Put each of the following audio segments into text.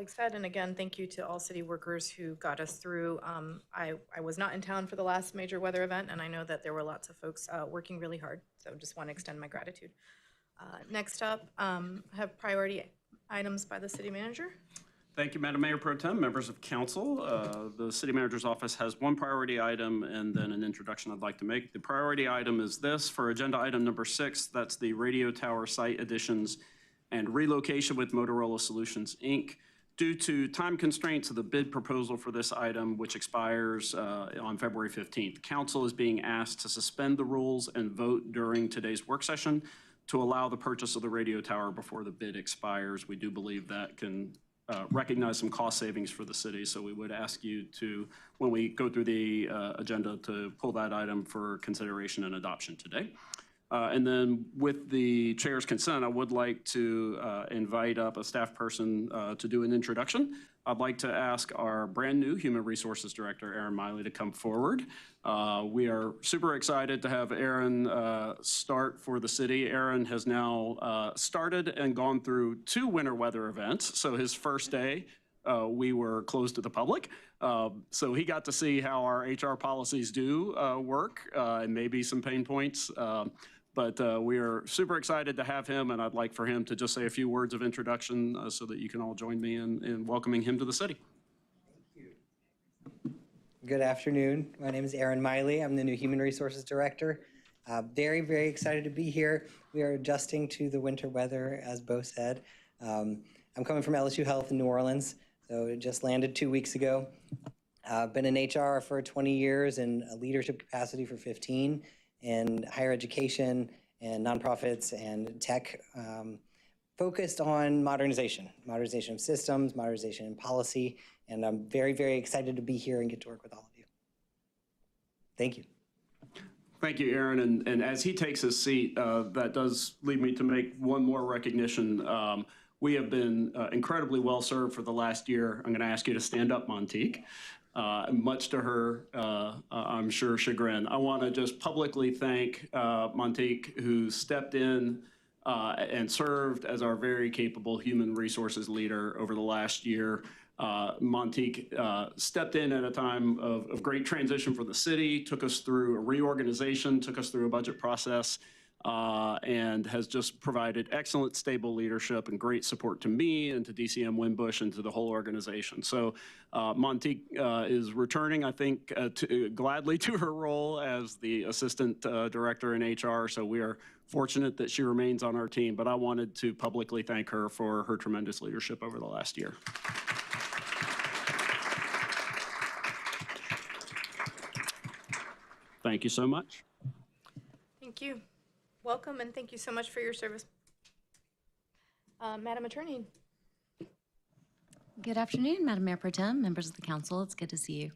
colleagues said, and again, thank you to all city workers who got us through. I was not in town for the last major weather event, and I know that there were lots of folks working really hard, so just want to extend my gratitude. Next up, I have priority items by the city manager. Thank you, Madam Mayor Pro Tem, members of council. The city manager's office has one priority item and then an introduction I'd like to make. The priority item is this for agenda item number 6. That's the radio tower site additions and relocation with Motorola Solutions, Inc. Due to time constraints of the bid proposal for this item, which expires on February 15th, council is being asked to suspend the rules and vote during today's work session to allow the purchase of the radio tower before the bid expires. We do believe that can recognize some cost savings for the city. So we would ask you to, when we go through the agenda, to pull that item for consideration and adoption today. And then with the chair's consent, I would like to invite up a staff person to do an introduction. I'd like to ask our brand new Human Resources Director, Erin Miley, to come forward. We are super excited to have Erin start for the city. Erin has now started and gone through 2 winter weather events. So his first day, we were closed to the public. So he got to see how our HR policies do work and maybe some pain points. But we are super excited to have him, and I'd like for him to just say a few words of introduction so that you can all join me in welcoming him to the city. Thank you. Good afternoon. My name is Erin Miley. I'm the new Human Resources Director. Very, very excited to be here. We are adjusting to the winter weather, as Bo said. I'm coming from LSU Health in New Orleans, so it just landed 2 weeks ago. I've been in HR for 20 years and a leadership capacity for 15. In higher education and nonprofits and tech, focused on modernization of systems, modernization in policy, and I'm very, very excited to be here and get to work with all of you. Thank you. Thank you, Erin. And as he takes his seat, that does lead me to make one more recognition. We have been incredibly well served for the last year. I'm going to ask you to stand up, Montique. Much to her, I'm sure, chagrin. I want to just publicly thank Montique, who stepped in and served as our very capable human resources leader over the last year. Montique stepped in at a time of great transition for the city, took us through a reorganization, took us through a budget process, and has just provided excellent, stable leadership and great support to me and to DCM Wimbush and to the whole organization. So Montique is returning, I think, gladly to her role as the assistant director in HR. So we are fortunate that she remains on our team, but I wanted to publicly thank her for her tremendous leadership over the last year. Thank you so much. Thank you. Welcome, and thank you so much for your service. Madam Attorney. Good afternoon, Madam Mayor Pro Tem, members of the council. It's good to see you.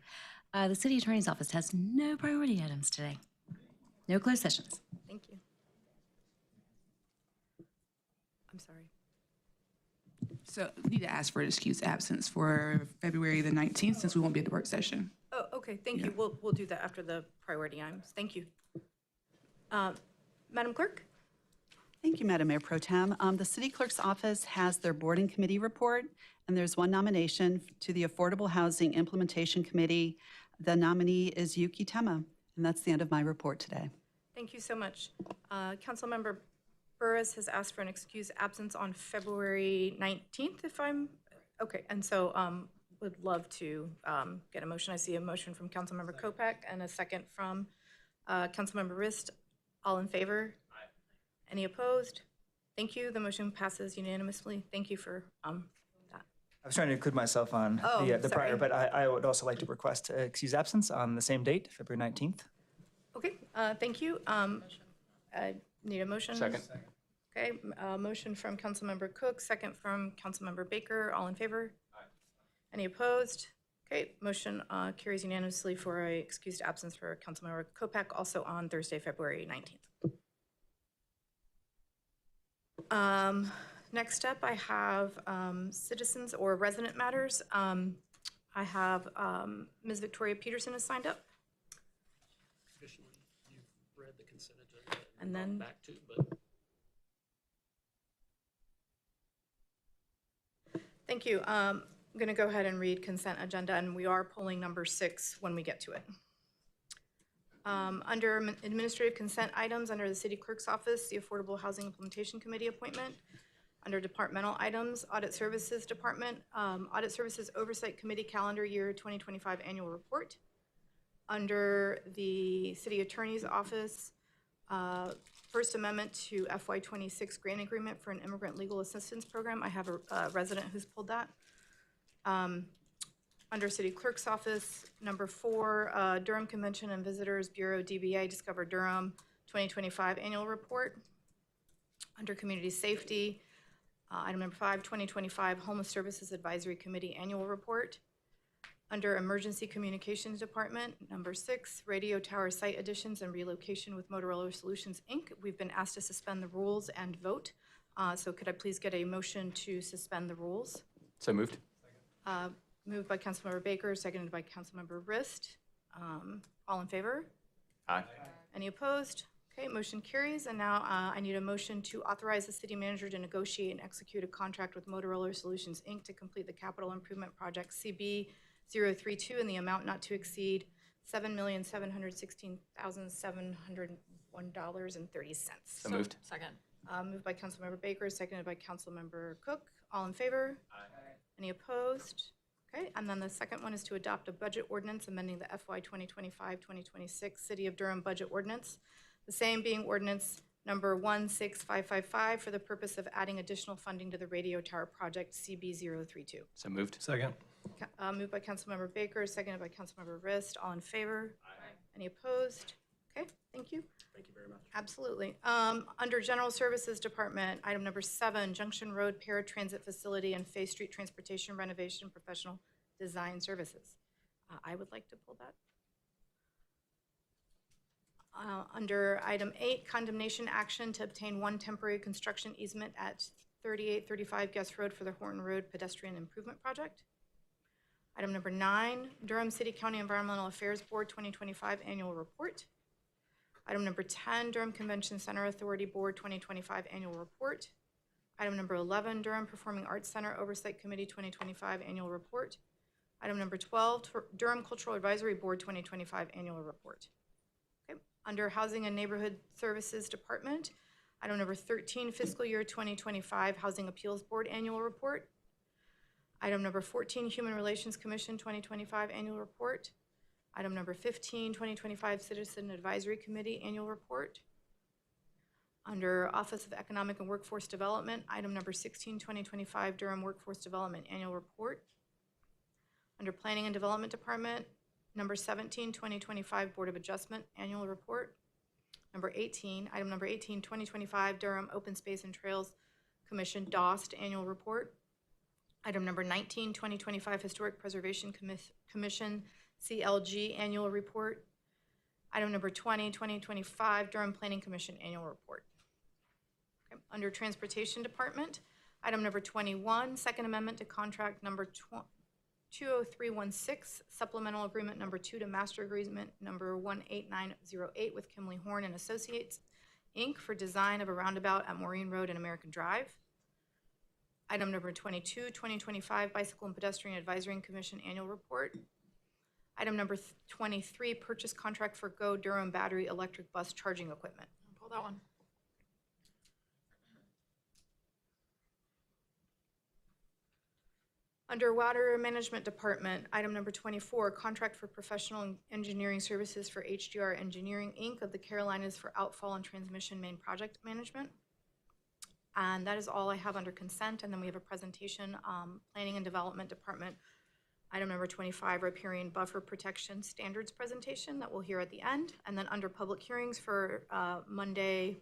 The City Attorney's Office has no priority items today. No closed sessions. Thank you. I'm sorry. So we need to ask for an excused absence for February the 19th since we won't be at the work session. Oh, okay, thank you. We'll do that after the priority items. Thank you. Madam Clerk? Thank you, Madam Mayor Pro Tem. The City Clerk's Office has their board and committee report, and there's one nomination to the Affordable Housing Implementation Committee. The nominee is Yuki Tema, and that's the end of my report today. Thank you so much. Councilmember Burris has asked for an excused absence on February 19th, if I'm, okay, and so would love to get a motion. I see a motion from Councilmember Kopak and a second from Councilmember Rist. All in favor? Aye. Any opposed? Thank you. The motion passes unanimously. Thank you for that. I was trying to include myself on the prior, but I would also like to request excuse absence on the same date, February 19th. Okay, thank you. I need a motion. Second. Okay, motion from Councilmember Cook, second from Councilmember Baker. All in favor? Aye. Any opposed? Okay, motion carries unanimously for a excused absence for Councilmember Kopak, also on Thursday, February 19th. Next up, I have citizens or resident matters. I have Ms. Victoria Peterson has signed up. Traditionally, you've read the consent agenda and then back to, but. Thank you. I'm going to go ahead and read consent agenda, and we are pulling number 6 when we get to it. Under administrative consent items, under the City Clerk's Office, the Affordable Housing Implementation Committee appointment. Under departmental items, Audit Services Department, Audit Services Oversight Committee Calendar Year 2025 Annual Report. Under the City Attorney's Office, First Amendment to FY26 Grant Agreement for an Immigrant Legal Assistance Program. I have a resident who's pulled that. Under City Clerk's Office, number 4, Durham Convention and Visitors Bureau, DBA, Discover Durham 2025 Annual Report. Under Community Safety, item number 5, 2025 Homeless Services Advisory Committee Annual Report. Under Emergency Communications Department, number 6, Radio Tower Site Additions and Relocation with Motorola Solutions, Inc. We've been asked to suspend the rules and vote. So could I please get a motion to suspend the rules? So moved. Moved by Councilmember Baker, seconded by Councilmember Rist. All in favor? Aye. Any opposed? Okay, motion carries. And now I need a motion to authorize the city manager to negotiate and execute a contract with Motorola Solutions, Inc. to complete the capital improvement project CB 032 in the amount not to exceed $7,716,701.30. So moved. Second. Moved by Councilmember Baker, seconded by Councilmember Cook. All in favor? Aye. Any opposed? Okay, and then the second one is to adopt a budget ordinance amending the FY 2025-2026 City of Durham Budget Ordinance. The same being ordinance number 16555 for the purpose of adding additional funding to the radio tower project CB 032. So moved. Second. Moved by Councilmember Baker, seconded by Councilmember Rist. All in favor? Aye. Any opposed? Okay, thank you. Thank you very much. Absolutely. Under General Services Department, item number 7, Junction Road Paratransit Facility and Face Street Transportation Renovation Professional Design Services. I would like to pull that. Under item 8, condemnation action to obtain 1 temporary construction easement at 3835 Guest Road for the Horton Road Pedestrian Improvement Project. Item number 9, Durham City County Environmental Affairs Board 2025 Annual Report. Item number 10, Durham Convention Center Authority Board 2025 Annual Report. Item number 11, Durham Performing Arts Center Oversight Committee 2025 Annual Report. Item number 12, Durham Cultural Advisory Board 2025 Annual Report. Okay. Under Housing and Neighborhood Services Department, item number 13, Fiscal Year 2025 Housing Appeals Board Annual Report. Item number 14, Human Relations Commission 2025 Annual Report. Item number 15, 2025 Citizen Advisory Committee Annual Report. Under Office of Economic and Workforce Development, item number 16, 2025 Durham Workforce Development Annual Report. Under Planning and Development Department, number 17, 2025 Board of Adjustment Annual Report. Number 18, item number 18, 2025 Durham Open Space and Trails Commission DOST Annual Report. Item number 19, 2025 Historic Preservation Commission CLG Annual Report. Item number 20, 2025 Durham Planning Commission Annual Report. Okay. Under Transportation Department, item number 21, Second Amendment to Contract number 20316, Supplemental Agreement number 2 to Master Agreement number 18908 with Kimley Horn and Associates, Inc. for design of a roundabout at Maureen Road and American Drive. Item number 22, 2025 Bicycle and Pedestrian Advisory Commission Annual Report. Item number 23, Purchase Contract for Go Durham Battery Electric Bus Charging Equipment. Pull that one. Under Water Management Department, item number 24, Contract for Professional Engineering Services for HDR Engineering, Inc. of the Carolinas for Outfall and Transmission Main Project Management. And that is all I have under consent. And then we have a presentation, Planning and Development Department, item number 25, Riparian Buffer Protection Standards presentation that we'll hear at the end. And then under public hearings for Monday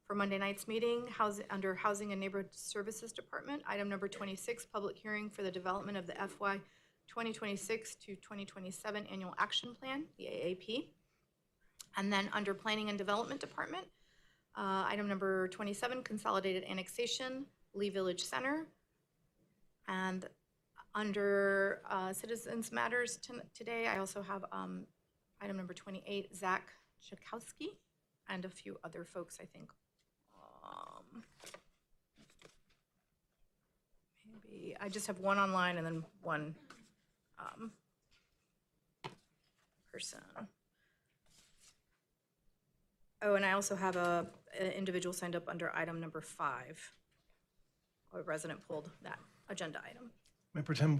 night's meeting, under Housing and Neighborhood Services Department, item number 26, public hearing for the development of the FY 2026 to 2027 Annual Action Plan, the AAP. And then under Planning and Development Department, item number 27, Consolidated Annexation, Lee Village Center. And under Citizens Matters today, I also have item number 28, Zach Chakowski, and a few other folks, I think. Maybe I just have one online and then one person. Oh, and I also have an individual signed up under item number 5. A resident pulled that agenda item. Mayor Pro Tem,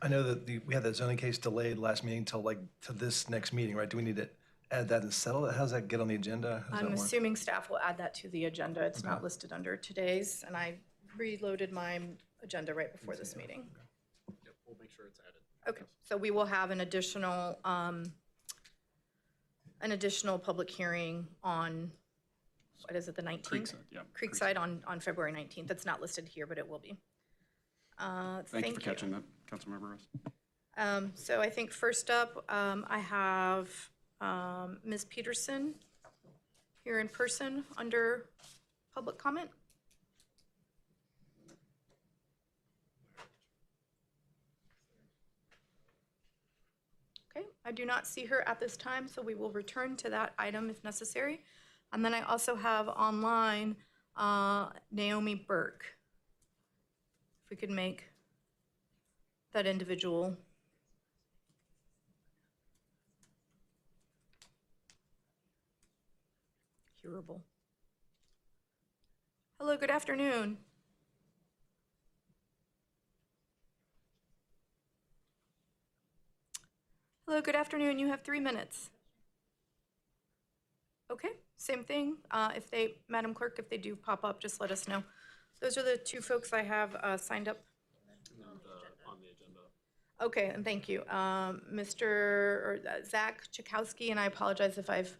I know that we had that zoning case delayed last meeting till to this next meeting, right? Do we need to add that and settle it? How does that get on the agenda? How does I'm that work? assuming staff will add that to the agenda. It's not listed under today's, and I reloaded my agenda right before this meeting. Yep, we'll make sure it's added. Okay, so we will have an additional public hearing on, what is it, the 19th? Creekside, yeah. Creekside on February 19th. That's not listed here, but it will be. Thank you for catching that, Councilmember Rose. So I think first up, I have Ms. Peterson here in person under public comment. Okay, I do not see her at this time, so we will return to that item if necessary. And then I also have online Naomi Burke. If we could make that individual hearable. Hello, good afternoon. Hello, good afternoon. You have 3 minutes. Okay, same thing. Madam Clerk, if they do pop up, just let us know. Those are the 2 folks I have signed up. On the agenda. Okay, and thank you. Mr. Zach Chakowski, and I apologize if I've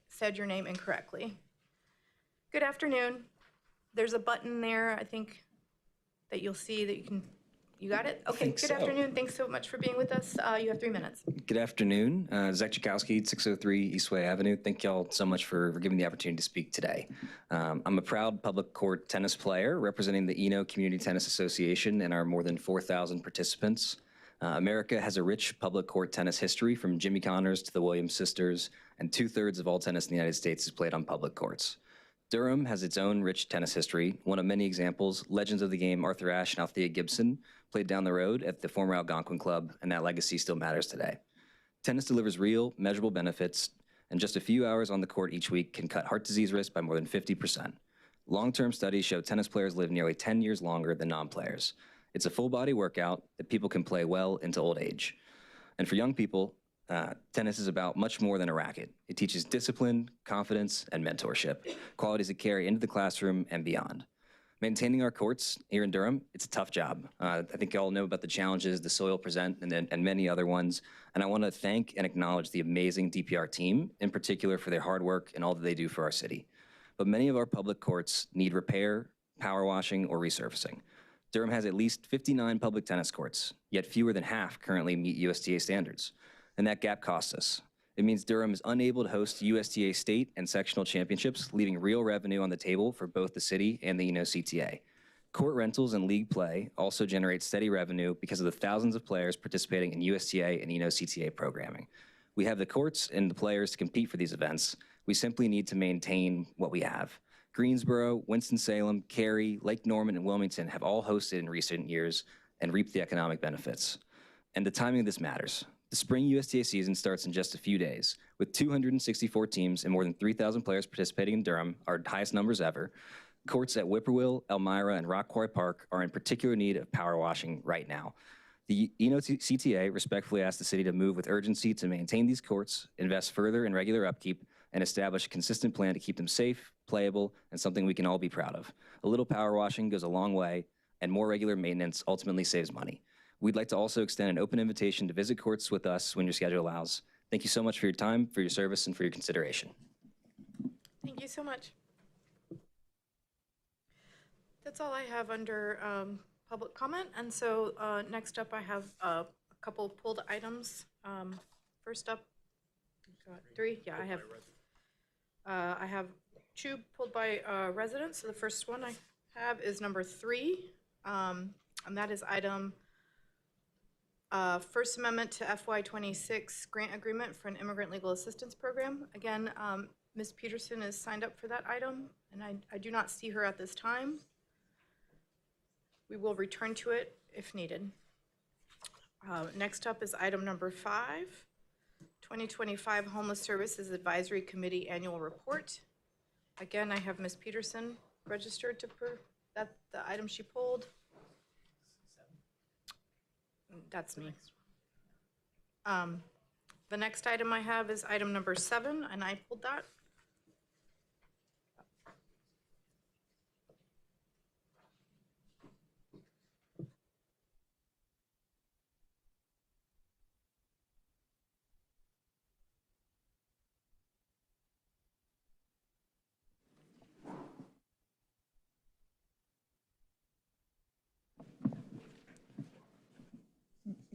said your name incorrectly. Good afternoon. There's a button there, I think, that you'll see that you got it? Okay, good afternoon. Thanks so much for being with us. You have 3 minutes. Good afternoon. Zach Chakowski, 603 Eastway Avenue. Thank y'all so much for giving the opportunity to speak today. I'm a proud public court tennis player representing the Eno Community Tennis Association and our more than 4,000 participants. America has a rich public court tennis history from Jimmy Connors to the Williams sisters, and 2/3 of all tennis in the United States is played on public courts. Durham has its own rich tennis history. One of many examples, legends of the game Arthur Ashe and Althea Gibson played down the road at the former Algonquin Club, and that legacy still matters today. Tennis delivers real, measurable benefits, and just a few hours on the court each week can cut heart disease risk by more than 50%. Long-term studies show tennis players live nearly 10 years longer than non-players. It's a full-body workout that people can play well into old age. And for young people, tennis is about much more than a racket. It teaches discipline, confidence, and mentorship, qualities that carry into the classroom and beyond. Maintaining our courts here in Durham, it's a tough job. I think you all know about the challenges the soil present and many other ones. And I want to thank and acknowledge the amazing DPR team, in particular for their hard work and all that they do for our city. But many of our public courts need repair, power washing, or resurfacing. Durham has at least 59 public tennis courts, yet fewer than half currently meet USTA standards. And that gap costs us. It means Durham is unable to host USTA state and sectional championships, leaving real revenue on the table for both the city and the Eno CTA. Court rentals and league play also generate steady revenue because of the thousands of players participating in USTA and Eno CTA programming. We have the courts and the players to compete for these events. We simply need to maintain what we have. Greensboro, Winston-Salem, Cary, Lake Norman, and Wilmington have all hosted in recent years and reaped the economic benefits. And the timing of this matters. The spring USTA season starts in just a few days. With 264 teams and more than 3,000 players participating in Durham, our highest numbers ever, courts at Whippoorwill, Elmira, and Rock Quarry Park are in particular need of power washing right now. The Eno CTA respectfully asks the city to move with urgency to maintain these courts, invest further in regular upkeep, and establish a consistent plan to keep them safe, playable, and something we can all be proud of. A little power washing goes a long way, and more regular maintenance ultimately saves money. We'd like to also extend an open invitation to visit courts with us when your schedule allows. Thank you so much for your time, for your service, and for your consideration. Thank you so much. That's all I have under public comment. And so next up, I have a couple pulled items. First up, got 3. Yeah, I have 2 pulled by residents. So the first one I have is number 3, and that is item First Amendment to FY26 grant agreement for an immigrant legal assistance program. Again, Ms. Peterson is signed up for that item, and I do not see her at this time. We will return to it if needed. Next up is item number 5, 2025 Homeless Services Advisory Committee Annual Report. Again, I have Ms. Peterson registered to that the item she pulled. That's me. The next item I have is item number 7, and I pulled that.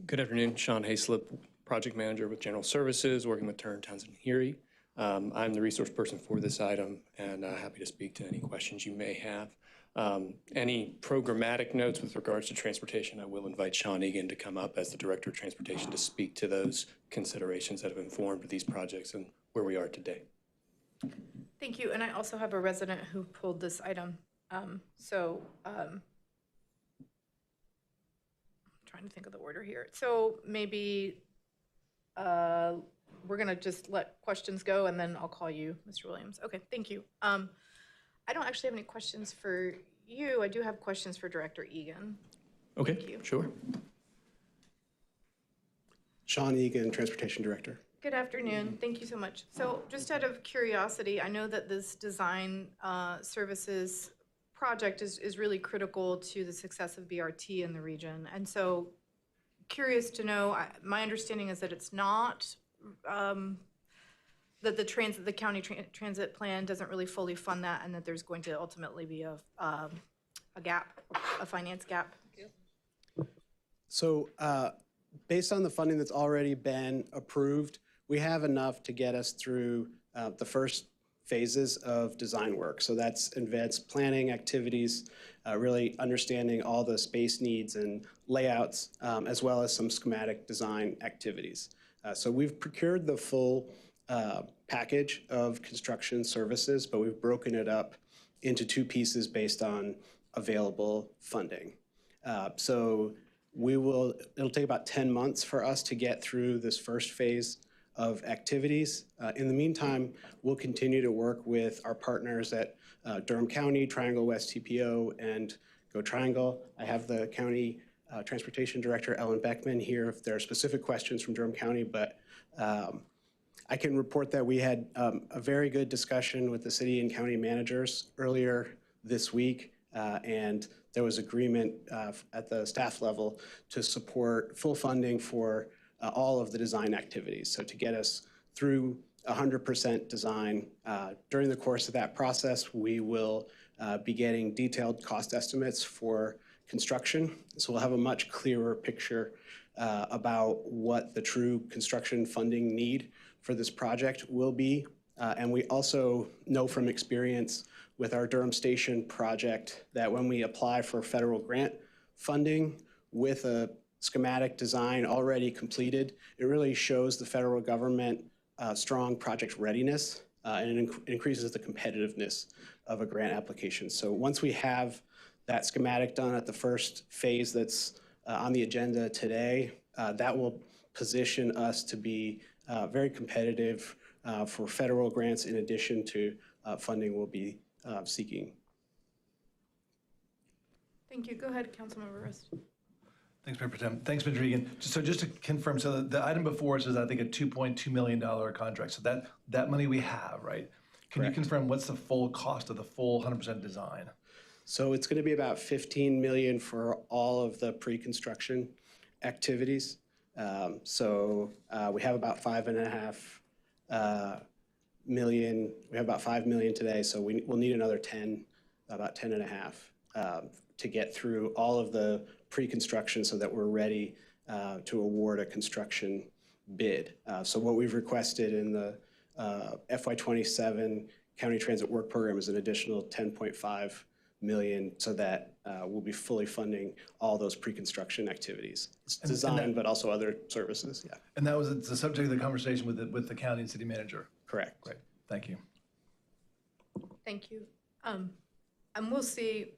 Good afternoon, Sean Hayslip, Project Manager with General Services, working with Turner, Townsend, and Erie. I'm the resource person for this item and happy to speak to any questions you may have. Any programmatic notes with regards to transportation, I will invite Sean Egan to come up as the Director of Transportation to speak to those considerations that have informed these projects and where we are today. Thank you, and I also have a resident who pulled this item. Trying to think of the order here. So maybe we're gonna just let questions go and then I'll call you, Mr. Williams. Okay, thank you. I don't actually have any questions for you. I do have questions for Director Egan. Okay, Thank you. sure. Sean Egan, Transportation Director. Good afternoon. Thank you so much. So just out of curiosity, I know that this design services project is really critical to the success of BRT in the region. And so curious to know, my understanding is that it's not, that the county transit plan doesn't really fully fund that and that there's going to ultimately be a gap, a finance gap. So based on the funding that's already been approved, we have enough to get us through the first phases of design work. So that's advanced planning activities, really understanding all the space needs and layouts, as well as some schematic design activities. So we've procured the full package of construction services, but we've broken it up into 2 pieces based on available funding. So it'll take about 10 months for us to get through this first phase of activities. In the meantime, we'll continue to work with our partners at Durham County, Triangle West TPO, and Go Triangle. I have the County Transportation Director, Ellen Beckman, here if there are specific questions from Durham County, but I can report that we had a very good discussion with the city and county managers earlier this week, and there was agreement at the staff level to support full funding for all of the design activities. So to get us through 100% design, during the course of that process, we will be getting detailed cost estimates for construction. So we'll have a much clearer picture about what the true construction funding need for this project will be. And we also know from experience with our Durham Station project that when we apply for federal grant funding with a schematic design already completed, it really shows the federal government strong project readiness and it increases the competitiveness of a grant application. So once we have that schematic done at the first phase that's on the agenda today, that will position us to be very competitive for federal grants in addition to funding we'll be seeking. Thank you. Go ahead, Councilmember Rist. Thanks, Mayor Pro Tem. Thanks, Mr. Egan. So just to confirm, so the item before us is, I think, a $2.2 million contract. So that money we have, right? Can you confirm what's the full cost of the full 100% design? So it's going to be about $15 million for all of the pre-construction activities. We have about $5.5 million. We have about $5 million today, so we'll need another 10, about 10.5, to get through all of the pre-construction so that we're ready to award a construction bid. So what we've requested in the FY27 County Transit Work Program is an additional $10.5 million so that we'll be fully funding all those pre-construction activities. It's design, but also other services, yeah. And that was the subject of the conversation with the county and city manager? Correct. Great, thank you. Thank you. And we'll see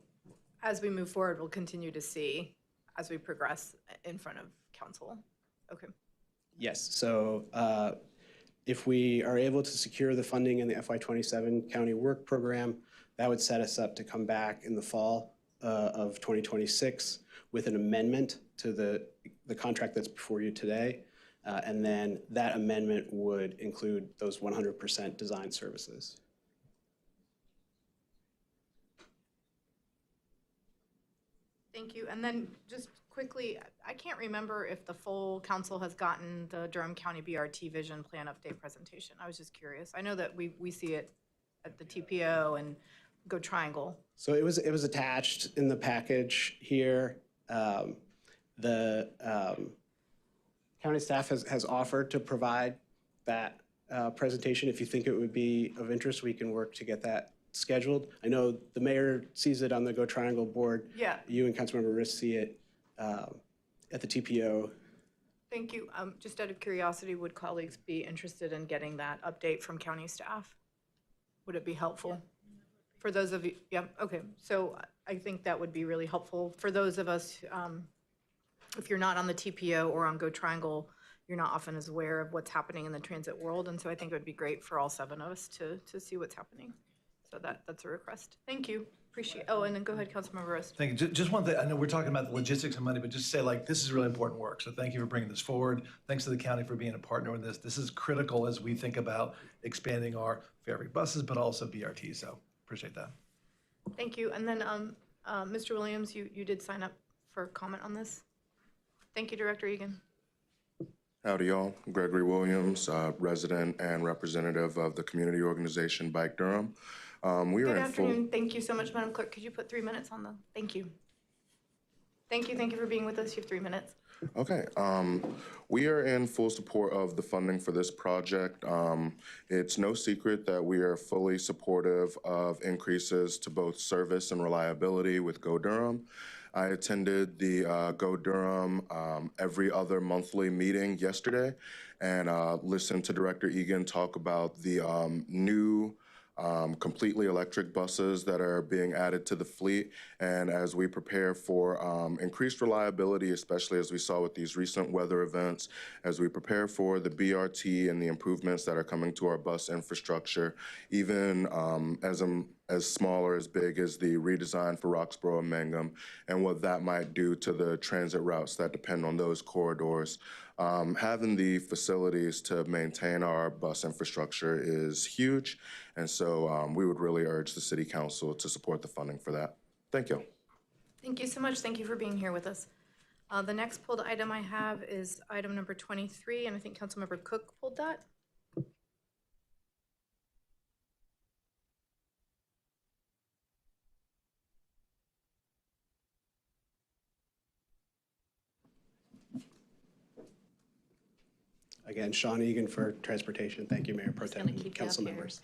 as we move forward, we'll continue to see as we progress in front of council. Okay. Yes, so if we are able to secure the funding in the FY27 county work program, that would set us up to come back in the fall of 2026 with an amendment to the contract that's before you today. And then that amendment would include those 100% design services. Thank you. And then just quickly, I can't remember if the full council has gotten the Durham County BRT Vision Plan Update presentation. I was just curious. I know that we see it at the TPO and Go Triangle. So it was attached in the package here. The county staff has offered to provide that presentation. If you think it would be of interest, we can work to get that scheduled. I know the mayor sees it on the Go Triangle board. Yeah. You and Councilmember Riss see it at the TPO. Thank you. Just out of curiosity, would colleagues be interested in getting that update from county staff? Would it be helpful? For those of you, yeah, okay. So I think that would be really helpful for those of us, if you're not on the TPO or on Go Triangle, you're not often as aware of what's happening in the transit world. And so I think it would be great for all 7 of us to see what's happening. So that's a request. Thank you. Appreciate. Oh, and then go ahead, Councilmember Rist. Thank you. Just one thing, I know we're talking about the logistics and money, but just say like, this is really important work. So thank you for bringing this forward. Thanks to the county for being a partner with this. This is critical as we think about expanding our ferry buses, but also BRT. So appreciate that. Thank you. And then Mr. Williams, you did sign up for comment on this. Thank you, Director Egan. Howdy, y'all. Gregory Williams, resident and representative of the community organization Bike Durham. Good afternoon. Thank you so much, Madam Clerk. Could you put 3 minutes on the, thank you. Thank you for being with us. You have 3 minutes. Okay. We are in full support of the funding for this project. It's no secret that we are fully supportive of increases to both service and reliability with Go Durham. I attended the Go Durham every other monthly meeting yesterday and listened to Director Egan talk about the new completely electric buses that are being added to the fleet. And as we prepare for increased reliability, especially as we saw with these recent weather events, as we prepare for the BRT and the improvements that are coming to our bus infrastructure, even as small or as big as the redesign for Roxborough and Mangum, and what that might do to the transit routes that depend on those corridors. Having the facilities to maintain our bus infrastructure is huge, and so we would really urge the City Council to support the funding for that. Thank you. Thank you so much. Thank you for being here with us. The next pulled item I have is item number 23, and I think Councilmember Cook pulled that. Again, Sean Egan for Transportation. Thank you, Mayor Pro Tem and council members.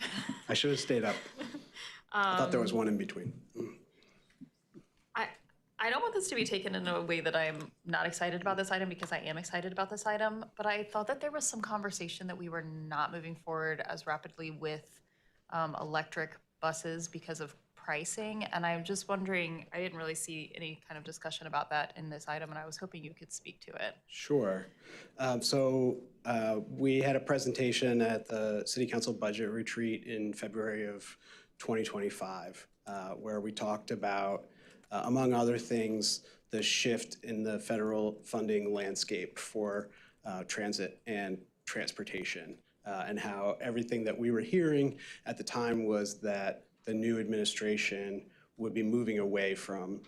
I should have stayed up. I thought there was one in between. I don't want this to be taken in a way that I'm not excited about this item, because I am excited about this item, but I thought that there was some conversation that we were not moving forward as rapidly with electric buses because of pricing, and I'm just wondering, I didn't really see any kind of discussion about that in this item, and I was hoping you could speak to it. Sure. We had a presentation at the City Council budget retreat in February of 2025, where we talked about, among other things, the shift in the federal funding landscape for transit and transportation, and how everything that we were hearing at the time was that the new administration would be moving away from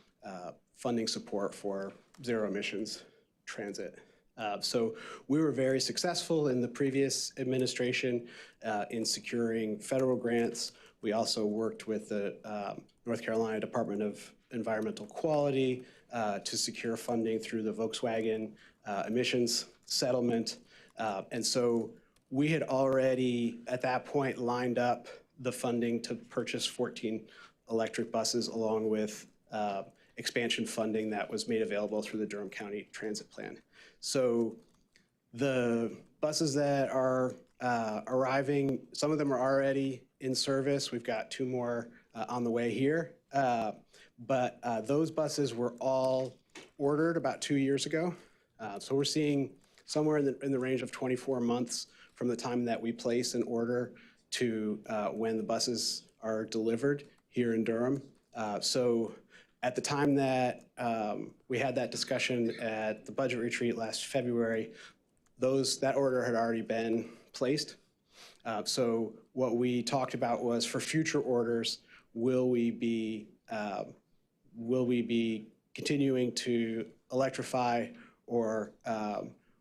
funding support for zero emissions transit. So we were very successful in the previous administration in securing federal grants. We also worked with the North Carolina Department of Environmental Quality to secure funding through the Volkswagen emissions settlement. And so we had already, at that point, lined up the funding to purchase 14 electric buses, along with expansion funding that was made available through the Durham County Transit Plan. So the buses that are arriving, some of them are already in service. We've got 2 more on the way here. but those buses were all ordered about 2 years ago. So we're seeing somewhere in the range of 24 months from the time that we place an order to when the buses are delivered here in Durham. So at the time that we had that discussion at the budget retreat last February, that order had already been placed. So what we talked about was for future orders, will we be continuing to electrify, or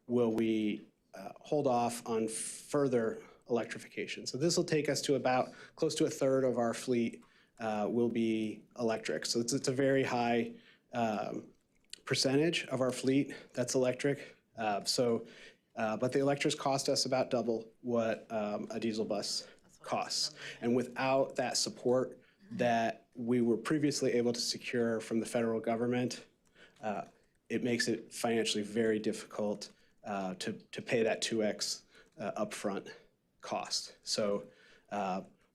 will we hold off on further electrification? So this will take us to about close to a third of our fleet will be electric. So it's a very high percentage of our fleet that's electric. But the electrics cost us about double what a diesel bus costs. And without that support that we were previously able to secure from the federal government, it makes it financially very difficult to pay that 2x upfront cost. So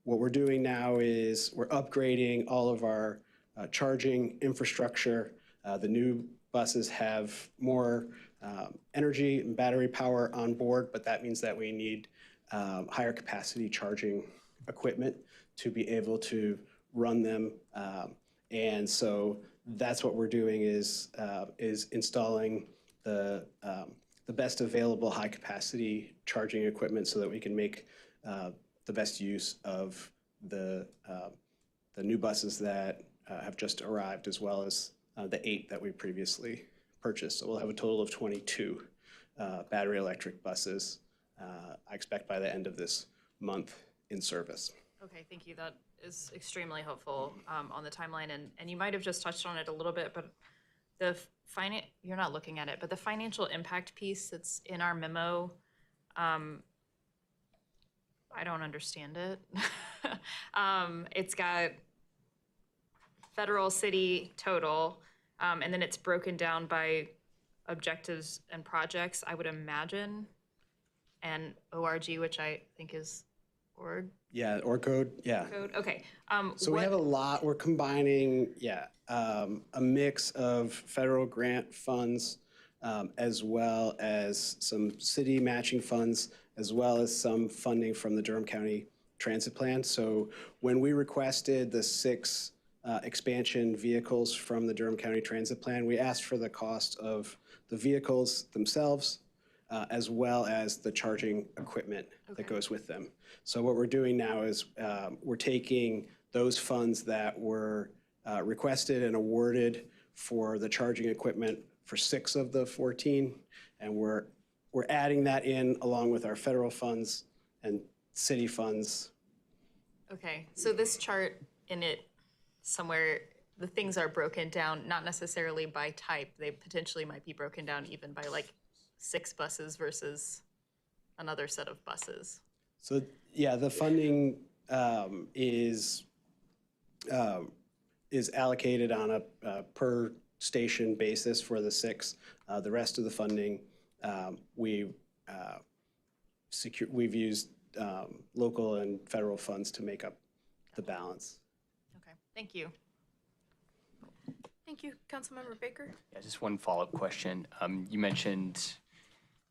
what we're doing now is we're upgrading all of our charging infrastructure. The new buses have more energy and battery power on board, but that means that we need higher capacity charging equipment to be able to run them. And so that's what we're doing is installing the best available high capacity charging equipment so that we can make the best use of the new buses that have just arrived, as well as the 8 that we previously purchased. So we'll have a total of 22 battery electric buses, I expect by the end of this month, in service. Okay, thank you. That is extremely helpful on the timeline. And you might have just touched on it a little bit, but you're not looking at it, but the financial impact piece that's in our memo, I don't understand it. It's got federal, city, total, and then it's broken down by objectives and projects, I would imagine, and ORG, which I think is org. Yeah, or code, yeah. Code, okay. So we have a lot, we're combining, a mix of federal grant funds, as well as some city matching funds, as well as some funding from the Durham County Transit Plan. So when we requested the 6 expansion vehicles from the Durham County Transit Plan, we asked for the cost of the vehicles themselves, as well as the charging equipment that goes with them. So what we're doing now is we're taking those funds that were requested and awarded for the charging equipment for 6 of the 14, and we're adding that in along with our federal funds and city funds. Okay, so this chart in it somewhere, the things are broken down, not necessarily by type. They potentially might be broken down even by like 6 buses versus another set of buses. So yeah, the funding is allocated on a per station basis for the 6. The rest of the funding we've used local and federal funds to make up the balance. Okay, thank you. Thank you. Councilmember Baker? Yeah, just one follow-up question. You mentioned,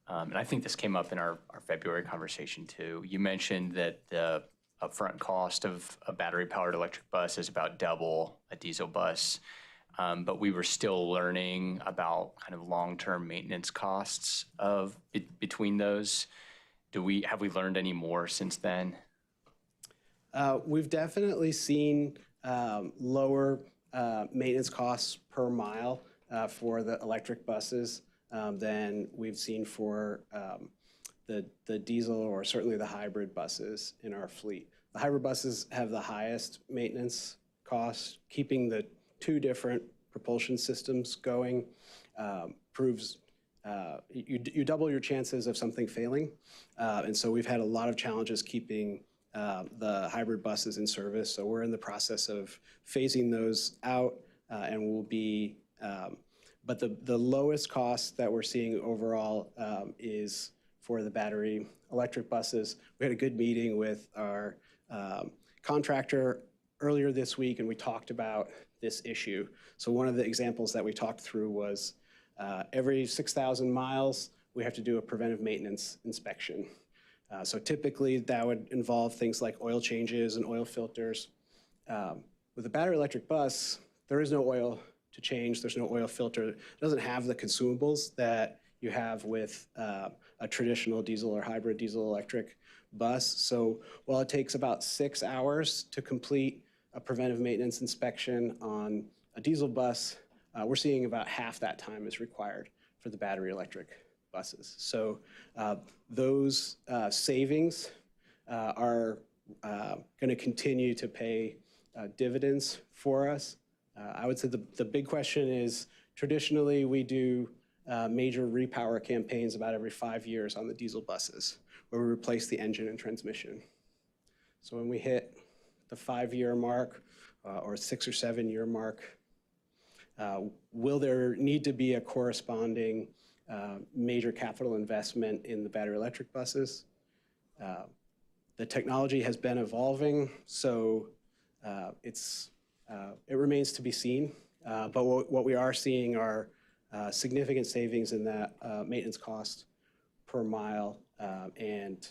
and I think this came up in our February conversation too, you mentioned that the upfront cost of a battery-powered electric bus is about double a diesel bus, but we were still learning about kind of long-term maintenance costs between those. Have we learned any more since then? We've definitely seen lower maintenance costs per mile for the electric buses than we've seen for the diesel or certainly the hybrid buses in our fleet. The hybrid buses have the highest maintenance costs. Keeping the 2 different propulsion systems going proves you double your chances of something failing. And so we've had a lot of challenges keeping the hybrid buses in service. So we're in the process of phasing those out and we'll be, but the lowest cost that we're seeing overall is for the battery electric buses. We had a good meeting with our contractor earlier this week and we talked about this issue. So one of the examples that we talked through was every 6,000 miles, we have to do a preventive maintenance inspection. So typically that would involve things like oil changes and oil filters. With a battery electric bus, there is no oil to change, there's no oil filter. It doesn't have the consumables that you have with a traditional diesel or hybrid diesel electric bus. So while it takes about 6 hours to complete a preventive maintenance inspection on a diesel bus, we're seeing about half that time is required for the battery electric buses. So those savings are going to continue to pay dividends for us. I would say the big question is, traditionally we do major repower campaigns about every 5 years on the diesel buses, where we replace the engine and transmission. So when we hit the 5-year mark or 6 or 7 year mark, will there need to be a corresponding major capital investment in the battery electric buses? The technology has been evolving, so it remains to be seen. But what we are seeing are significant savings in that maintenance cost per mile, and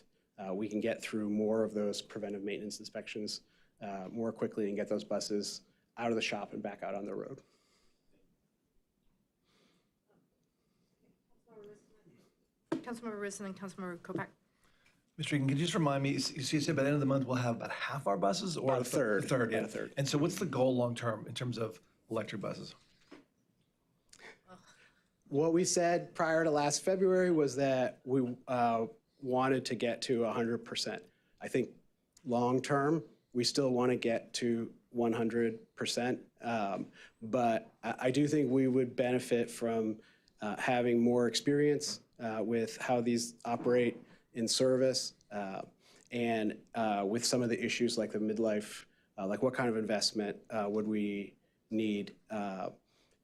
we can get through more of those preventive maintenance inspections more quickly and get those buses out of the shop and back out on the road. Councilmember Risen and Councilmember Kopak. Mr. Egan, could you just remind me, so you said by the end of the month we'll have about half our buses, or About a third. A third, yeah. About a third. And so what's the goal long-term in terms of electric buses? What we said prior to last February was that we wanted to get to 100%. I think long-term, we still want to get to 100%. But I do think we would benefit from having more experience with how these operate in service and with some of the issues like the midlife, like what kind of investment would we need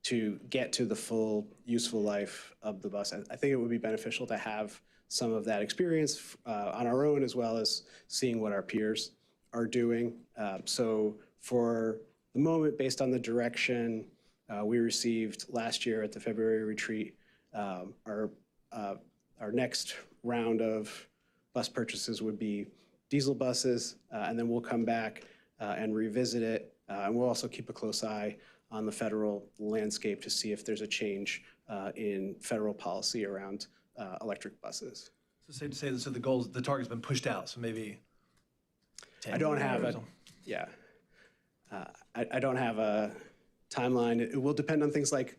to get to the full useful life of the bus. I think it would be beneficial to have some of that experience on our own, as well as seeing what our peers are doing. So for the moment, based on the direction we received last year at the February retreat, our next round of bus purchases would be diesel buses, and then we'll come back and revisit it. And we'll also keep a close eye on the federal landscape to see if there's a change in federal policy around electric buses. So safe to say that, so the target's been pushed out, so maybe 10 I don't years have or a, something? yeah. I don't have a timeline. It will depend on things like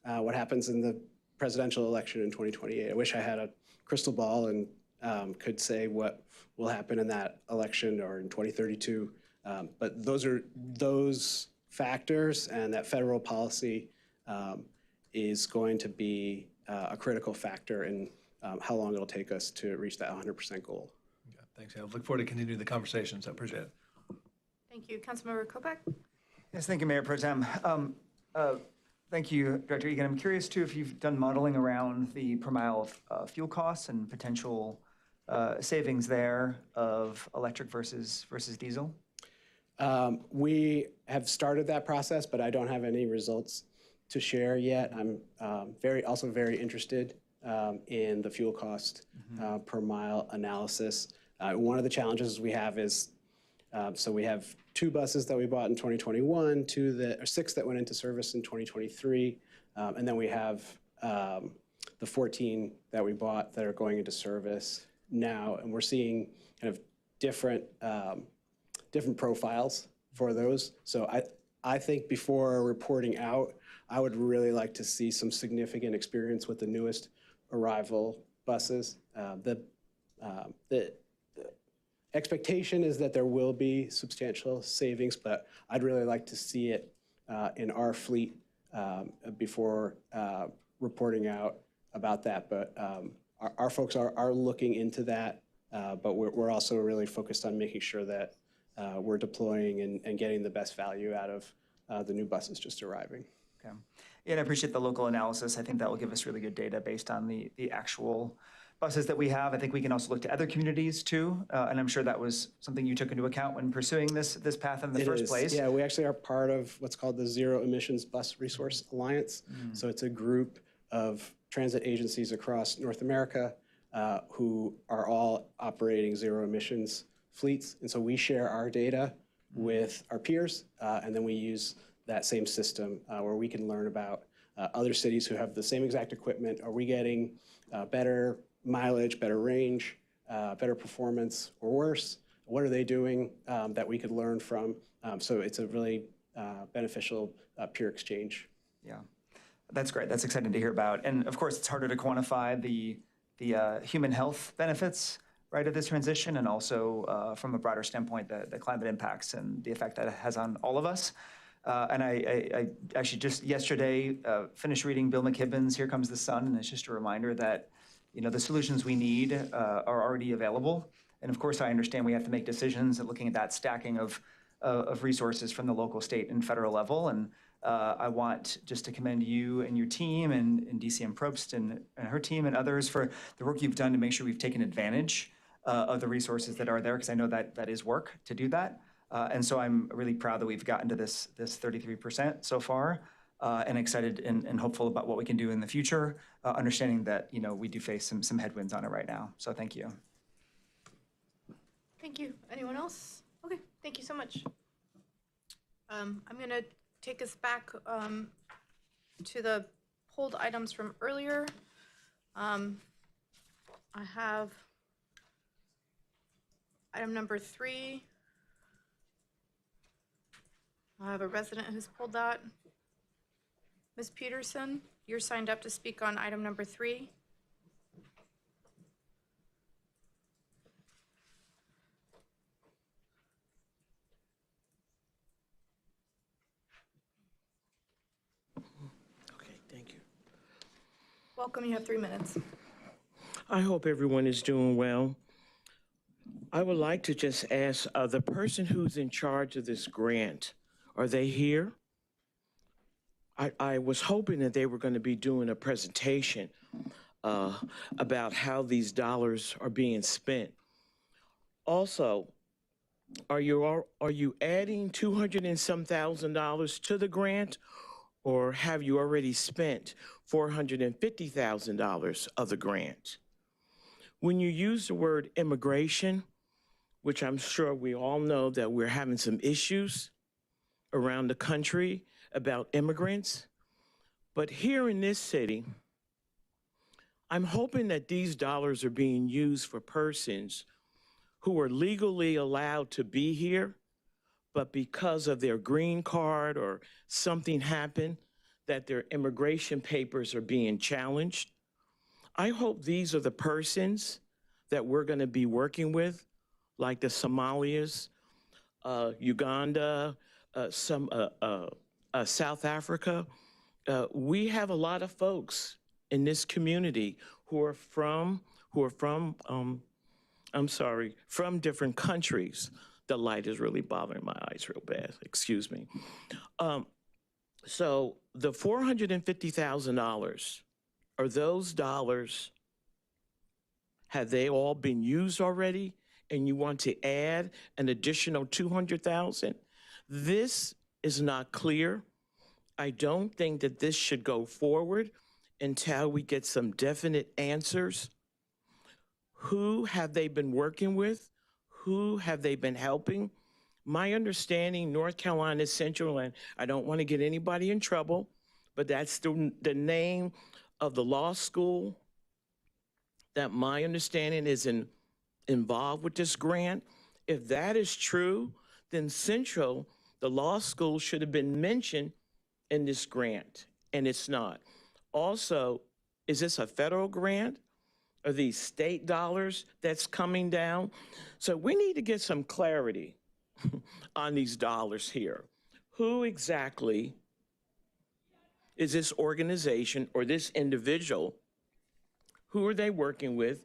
what happens in the presidential election in 2028. I wish I had a crystal ball and could say what will happen in that election or in 2032. But those factors and that federal policy is going to be a critical factor in how long it'll take us to reach that 100% goal. Okay, thanks. I look forward to continuing the conversation, so I appreciate it. Thank you. Councilmember Kopak. Yes, thank you, Mayor Pro Tem. Thank you, Director Egan. I'm curious, too, if you've done modeling around the per mile fuel costs and potential savings there of electric versus diesel? We have started that process, but I don't have any results to share yet. I'm also very interested in the fuel cost per mile analysis. One of the challenges we have is, so we have 2 buses that we bought in 2021, 6 that went into service in 2023, and then we have the 14 that we bought that are going into service now, and we're seeing kind of different profiles for those. So I think before reporting out, I would really like to see some significant experience with the newest arrival buses. The expectation is that there will be substantial savings, but I'd really like to see it in our fleet before reporting out about that. But our folks are looking into that, but we're also really focused on making sure that we're deploying and getting the best value out of the new buses just arriving. Okay. Yeah, and I appreciate the local analysis. I think that will give us really good data based on the actual buses that we have. I think we can also look to other communities too, and I'm sure that was something you took into account when pursuing this path in the first place. Yeah, we actually are part of what's called the Zero Emissions Bus Resource Alliance. So it's a group of transit agencies across North America who are all operating zero emissions fleets. And so we share our data with our peers, and then we use that same system where we can learn about other cities who have the same exact equipment. Are we getting better mileage, better range, better performance, or worse? What are they doing that we could learn from? So it's a really beneficial peer exchange. Yeah, that's great. That's exciting to hear about. And of course, it's harder to quantify the human health benefits, right, of this transition, and also from a broader standpoint, the climate impacts and the effect that it has on all of us. And I actually just yesterday finished reading Bill McKibben's Here Comes the Sun, and it's just a reminder that, you know, the solutions we need are already available. And of course, I understand we have to make decisions and looking at that stacking of resources from the local, state, and federal level. And I want just to commend you and your team and DCM Probst and her team and others for the work you've done to make sure we've taken advantage of the resources that are there, because I know that that is work to do that. And so I'm really proud that we've gotten to this 33% so far, and excited and hopeful about what we can do in the future, understanding that, you know, we do face some headwinds on it right now. So thank you. Thank you. Anyone else? Okay, thank you so much. I'm going to take us back to the pulled items from earlier. I have item number 3. I have a resident who's pulled that. Ms. Peterson, you're signed up to speak on item number 3. Okay, thank you. Welcome, you have 3 minutes. I hope everyone is doing well. I would like to just ask the person who's in charge of this grant, are they here? I was hoping that they were going to be doing a presentation about how these dollars are being spent. Also, are you adding $200 and some thousand to the grant, or have you already spent $450,000 of the grant? When you use the word immigration, which I'm sure we all know that we're having some issues around the country about immigrants, but here in this city, I'm hoping that these dollars are being used for persons who are legally allowed to be here, but because of their green card or something happened, that their immigration papers are being challenged. I hope these are the persons that we're going to be working with, like the Somalians, Uganda, South Africa. We have a lot of folks in this community who are from different countries. The light is really bothering my eyes real bad, excuse me. So the $450,000, are those dollars, have they all been used already? And you want to add an additional $200,000? This is not clear. I don't think that this should go forward until we get some definite answers. Who have they been working with? Who have they been helping? My understanding, North Carolina Central, and I don't want to get anybody in trouble, but that's the name of the law school that my understanding is involved with this grant. If that is true, then Central, the law school, should have been mentioned in this grant, and it's not. Also, is this a federal grant? Are these state dollars that's coming down? So we need to get some clarity on these dollars here. Who exactly is this organization or this individual? Who are they working with?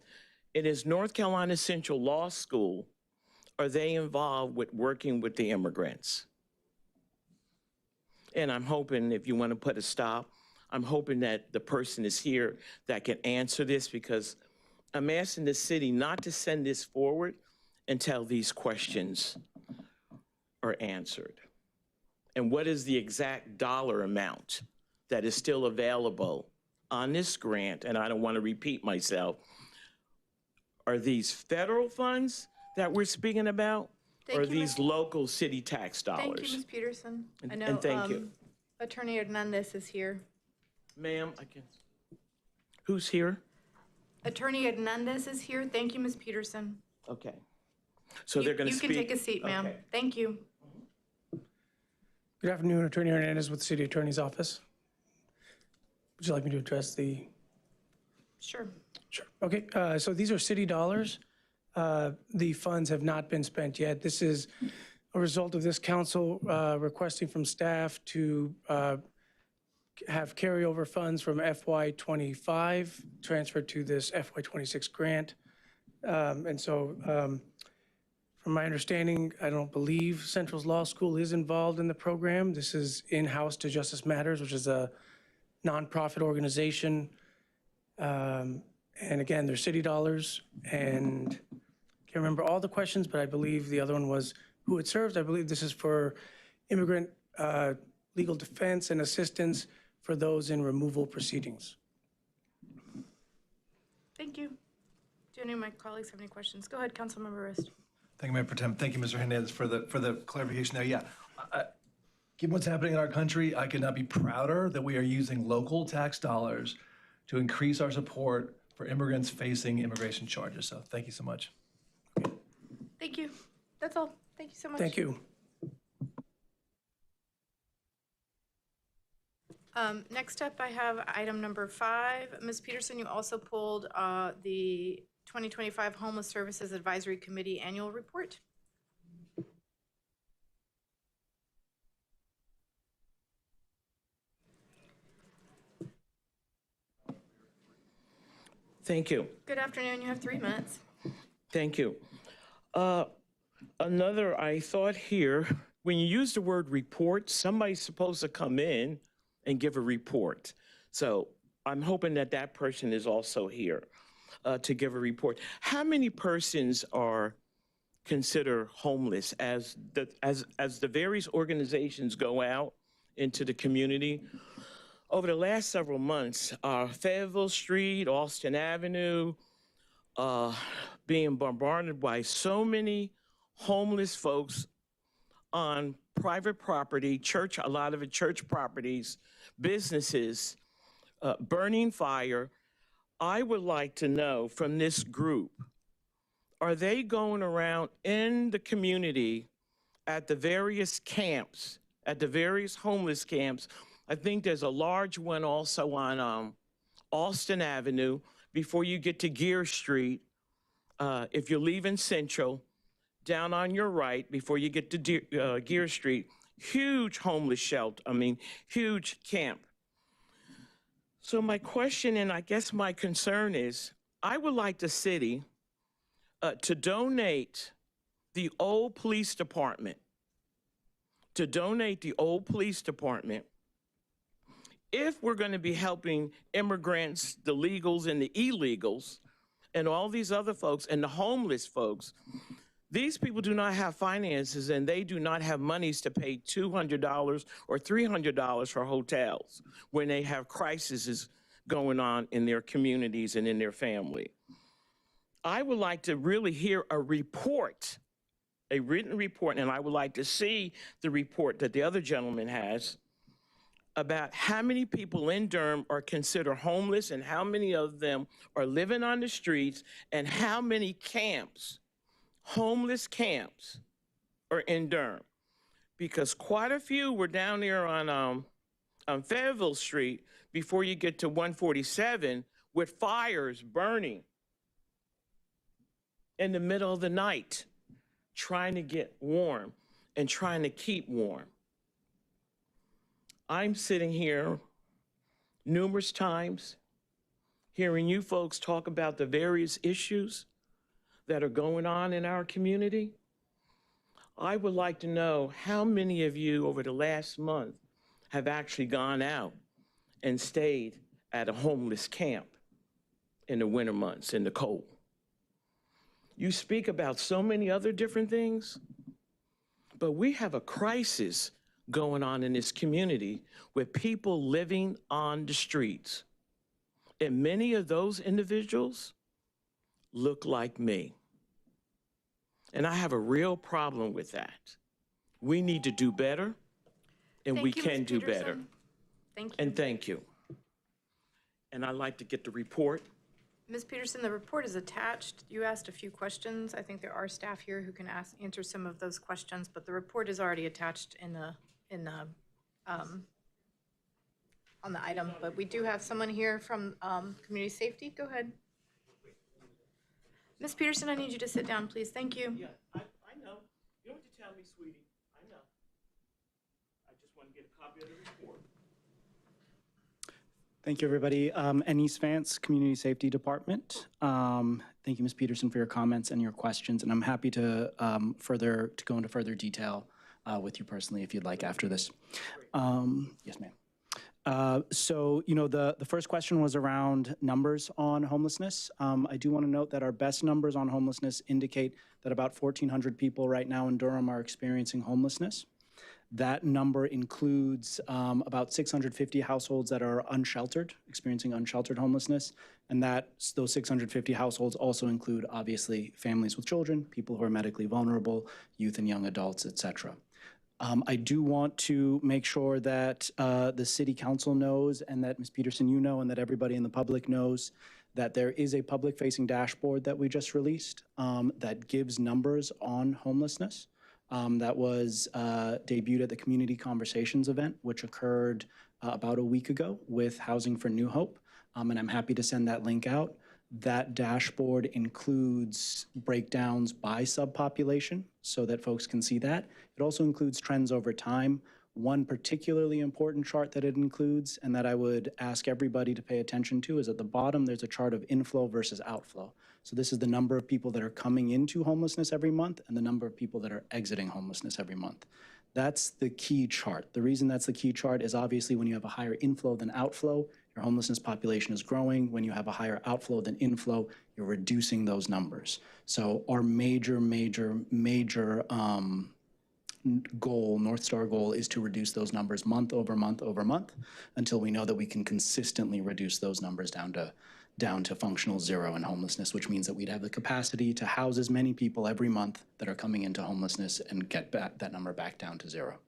It is North Carolina Central Law School. Are they involved with working with the immigrants? And I'm hoping, if you want to put a stop, I'm hoping that the person is here that can answer this, because I'm asking the city not to send this forward until these questions are answered. And what is the exact dollar amount that is still available on this grant? And I don't want to repeat myself. Are these federal funds that we're speaking about? Thank Or you, these Ms. local city tax dollars? Thank you, Ms. Peterson. I And know thank you. Attorney Hernandez is here. Ma'am, I can. Who's here? Attorney Hernandez is here. Thank you, Ms. Peterson. Okay. So they're going to speak? You can take a seat, ma'am. Okay. Thank you. Good afternoon, Attorney Hernandez with the City Attorney's Office. Would you like me to address the? Sure. Sure. Okay, so these are city dollars. The funds have not been spent yet. This is a result of this council requesting from staff to have carryover funds from FY25 transferred to this FY26 grant. And so from my understanding, I don't believe Central's Law School is involved in the program. This is in-house to Justice Matters, which is a nonprofit organization. And again, they're city dollars. And I can't remember all the questions, but I believe the other one was who it serves. I believe this is for immigrant legal defense and assistance for those in removal proceedings. Thank you. Do any of my colleagues have any questions? Go ahead, Councilmember Rist. Thank you, Mayor Pro Tem. Thank you, Mr. Hernandez, for the clarification there. Yeah, given what's happening in our country, I could not be prouder that we are using local tax dollars to increase our support for immigrants facing immigration charges. So thank you so much. Thank you. That's all. Thank you so much. Thank you. Next up, I have item number 5. Ms. Peterson, you also pulled the 2025 Homeless Services Advisory Committee Annual Report. Thank you. Good afternoon. You have 3 minutes. Thank you. Another, I thought here, when you use the word report, somebody's supposed to come in and give a report. So I'm hoping that that person is also here to give a report. How many persons are considered homeless as the various organizations go out into the community? Over the last several months, Fayetteville Street, Austin Avenue, being bombarded by so many homeless folks on private property, a lot of it church properties, businesses, burning fire. I would like to know from this group, are they going around in the community at the various camps, at the various homeless camps? I think there's a large one also on Austin Avenue before you get to Gear Street. If you're leaving Central, down on your right before you get to Gear Street, huge homeless shelter, huge camp. So my question, and I guess my concern is, I would like the city to donate the old police department, if we're going to be helping immigrants, the legals and the illegals, and all these other folks, and the homeless folks. These people do not have finances, and they do not have monies to pay $200 or $300 for hotels when they have crises going on in their communities and in their family. I would like to really hear a report, a written report, and I would like to see the report that the other gentleman has about how many people in Durham are considered homeless and how many of them are living on the streets and how many camps, homeless camps, are in Durham. Because quite a few were down there on Fayetteville Street before you get to 147 with fires burning in the middle of the night, trying to get warm and trying to keep warm. I'm sitting here numerous times hearing you folks talk about the various issues that are going on in our community. I would like to know how many of you over the last month have actually gone out and stayed at a homeless camp. in the winter months, in the cold. You speak about so many other different things, but we have a crisis going on in this community with people living on the streets. And many of those individuals look like me. And I have a real problem with that. We need to do better, and we Thank you, can Ms. do better. Peterson. Thank you. And thank you. And I'd like to get the report. Ms. Peterson, the report is attached. You asked a few questions. I think there are staff here who can answer some of those questions, but the report is already attached on the item. But we do have someone here from Community Safety. Go ahead. Ms. Peterson, I need you to sit down, please. Thank you. Yeah, I know. You don't have to tell me, sweetie. I know. I just want to get a copy of the report. Thank you, everybody. Anise Vance, Community Safety Department. Thank you, Ms. Peterson, for your comments and your questions, and I'm happy to go into further detail with you personally if you'd like after this. Yes, ma'am. So, the first question was around numbers on homelessness. I do want to note that our best numbers on homelessness indicate that about 1,400 people right now in Durham are experiencing homelessness. That number includes about 650 households that are unsheltered, experiencing unsheltered homelessness. And those 650 households also include, obviously, families with children, people who are medically vulnerable, youth and young adults, et cetera. I do want to make sure that the City Council knows, and that Ms. Peterson, you know, and that everybody in the public knows that there is a public-facing dashboard that we just released that gives numbers on homelessness. That was debuted at the Community Conversations event, which occurred about a week ago with Housing for New Hope, and I'm happy to send that link out. That dashboard includes breakdowns by subpopulation so that folks can see that. It also includes trends over time. One particularly important chart that it includes, and that I would ask everybody to pay attention to, is at the bottom, there's a chart of inflow versus outflow. So this is the number of people that are coming into homelessness every month and the number of people that are exiting homelessness every month. That's the key chart. The reason that's the key chart is obviously when you have a higher inflow than outflow, your homelessness population is growing. When you have a higher outflow than inflow, you're reducing those numbers. So our major goal, North Star goal, is to reduce those numbers month over month over month until we know that we can consistently reduce those numbers down to functional zero in homelessness, which means that we'd have the capacity to house as many people every month that are coming into homelessness and get that number back down to zero.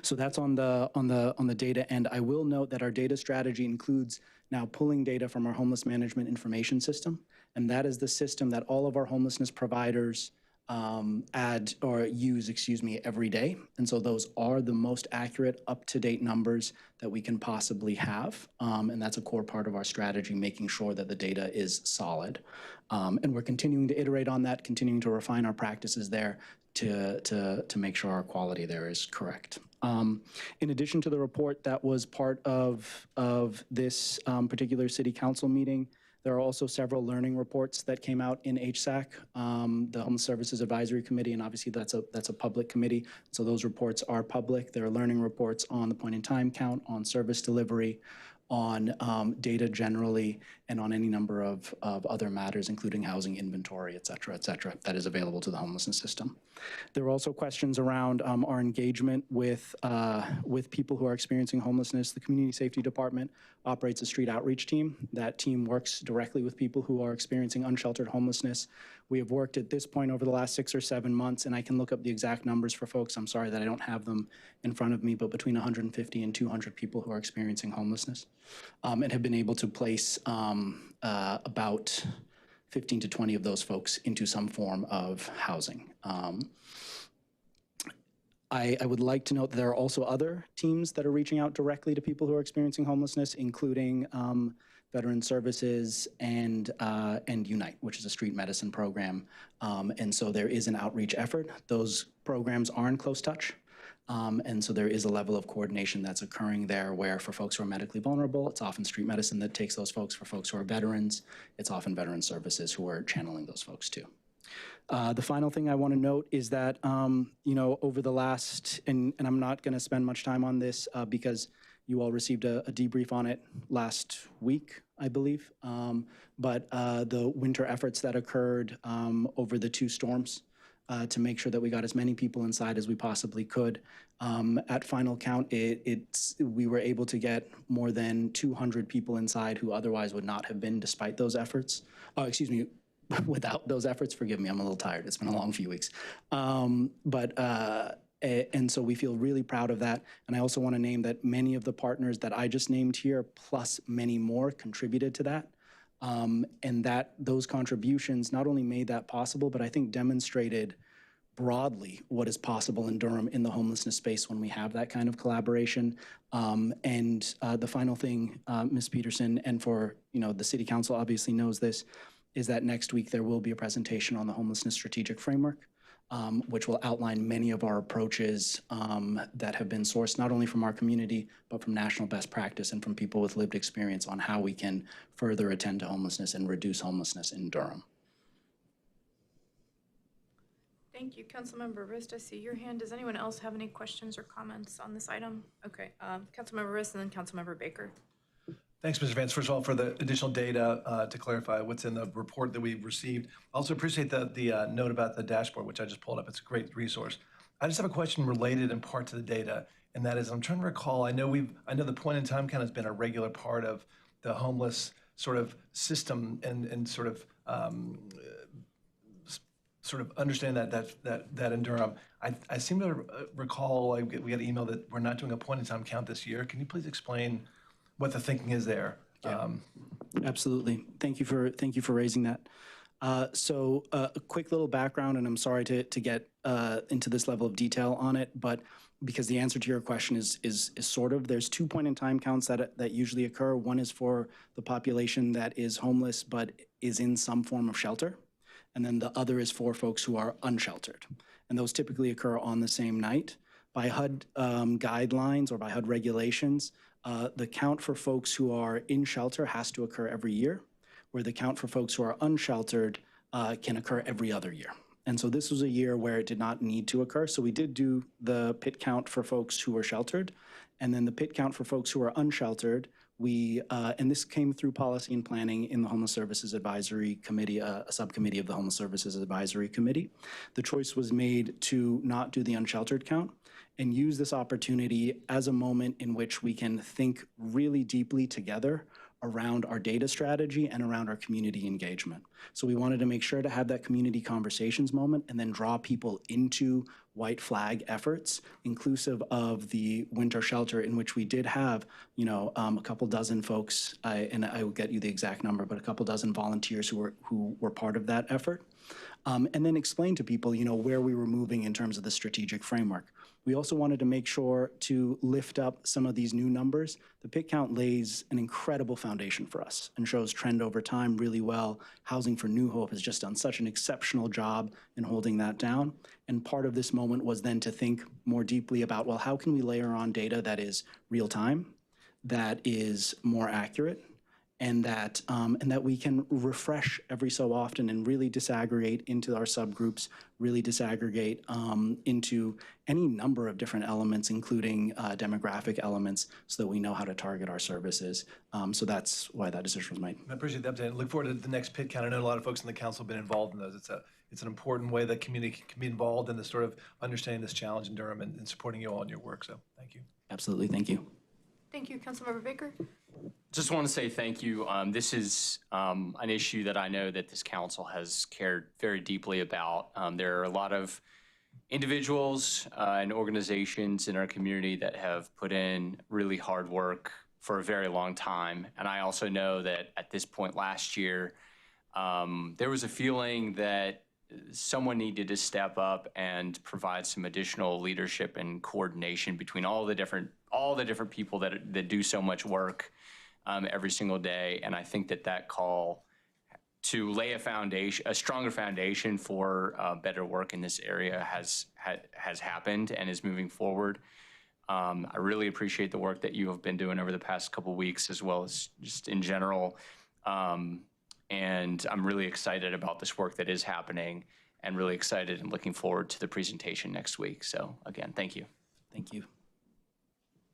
So that's on the data end. I will note that our data strategy includes now pulling data from our homeless management information system, and that is the system that all of our homelessness providers use every day. And so those are the most accurate, up-to-date numbers that we can possibly have. And that's a core part of our strategy, making sure that the data is solid. And we're continuing to iterate on that, continuing to refine our practices there to make sure our quality there is correct. In addition to the report that was part of this particular City Council meeting, there are also several learning reports that came out in HSAC, the Home Services Advisory Committee, and obviously that's a public committee. So those reports are public. There are learning reports on the point-in-time count, on service delivery, on data generally, and on any number of other matters, including housing inventory, et cetera, that is available to the homelessness system. There were also questions around our engagement with people who are experiencing homelessness. The Community Safety Department operates a street outreach team. That team works directly with people who are experiencing unsheltered homelessness. We have worked at this point over the last 6 or 7 months, and I can look up the exact numbers for folks. I'm sorry that I don't have them in front of me, but between 150 and 200 people who are experiencing homelessness, and have been able to place about 15 to 20 of those folks into some form of housing. I would like to note that there are also other teams that are reaching out directly to people who are experiencing homelessness, including Veteran Services and Unite, which is a street medicine program. And so there is an outreach effort. Those programs are in close touch. And so there is a level of coordination that's occurring there where for folks who are medically vulnerable, it's often street medicine that takes those folks. For folks who are veterans, it's often Veteran Services who are channeling those folks too. The final thing I want to note is that, over the last, and I'm not going to spend much time on this because, You all received a debrief on it last week, I believe. But the winter efforts that occurred over the 2 storms to make sure that we got as many people inside as we possibly could. At final count, we were able to get more than 200 people inside who otherwise would not have been despite those efforts. Oh, excuse me, without those efforts. Forgive me, I'm a little tired. It's been a long few weeks. And so we feel really proud of that. And I also want to name that many of the partners that I just named here, plus many more, contributed to that. And that those contributions not only made that possible, but I think demonstrated broadly what is possible in Durham in the homelessness space when we have that kind of collaboration. The final thing, Ms. Peterson, and for the City Council obviously knows this, is that next week there will be a presentation on the homelessness strategic framework, which will outline many of our approaches that have been sourced not only from our community, but from national best practice and from people with lived experience on how we can further attend to homelessness and reduce homelessness in Durham. Thank you, Councilmember Rist. I see your hand. Does anyone else have any questions or comments on this item? Okay, Councilmember Rist and then Councilmember Baker. Thanks, Mr. Vance. First of all, for the additional data to clarify what's in the report that we've received. I also appreciate the note about the dashboard, which I just pulled up. It's a great resource. I just have a question related in part to the data, and that is, I'm trying to recall, I know the point in time count has been a regular part of the homeless sort of system and sort of understand that in Durham. I seem to recall, we got an email that we're not doing a point in time count this year. Can you please explain what the thinking is there? Yeah. Absolutely. Thank you for raising that. So a quick little background, and I'm sorry to get into this level of detail on it, but because the answer to your question is sort of, there's 2 point in time counts that usually occur. One is for the population that is homeless but is in some form of shelter. And then the other is for folks who are unsheltered. And those typically occur on the same night. By HUD guidelines or by HUD regulations, the count for folks who are in shelter has to occur every year, where the count for folks who are unsheltered can occur every other year. And so this was a year where it did not need to occur. So we did do the PIT count for folks who were sheltered, and then the PIT count for folks who are unsheltered. And this came through policy and planning in the Homeless Services Advisory Committee, a subcommittee of the Homeless Services Advisory Committee. The choice was made to not do the unsheltered count and use this opportunity as a moment in which we can think really deeply together around our data strategy and around our community engagement. So we wanted to make sure to have that community conversations moment and then draw people into white flag efforts, inclusive of the winter shelter, in which we did have, a couple dozen folks, and I will get you the exact number, but a couple dozen volunteers who were part of that effort. And then explain to people, where we were moving in terms of the strategic framework. We also wanted to make sure to lift up some of these new numbers. The PIT count lays an incredible foundation for us and shows trend over time really well. Housing for New Hope has just done such an exceptional job in holding that down. And part of this moment was then to think more deeply about, well, how can we layer on data that is real time, that is more accurate, and that we can refresh every so often and really disaggregate into our subgroups, really disaggregate into any number of different elements, including demographic elements, so that we know how to target our services. So that's why that decision was made. I appreciate the update. Look forward to the next PIT count. I know a lot of folks in the council have been involved in those. It's an important way that community can be involved in the sort of understanding this challenge in Durham and supporting you all in your work. So thank you. Absolutely. Thank you. Thank you, Councilmember Baker. Just want to say thank you. This is an issue that I know that this council has cared very deeply about. There are a lot of individuals and organizations in our community that have put in really hard work for a very long time. And I also know that at this point last year, there was a feeling that someone needed to step up and provide some additional leadership and coordination between all the different people that do so much work every single day. And I think that call to lay a stronger foundation for better work in this area has happened and is moving forward. I really appreciate the work that you have been doing over the past couple weeks, as well as just in general. And I'm really excited about this work that is happening, and really excited and looking forward to the presentation next week. So again, thank you. Thank you.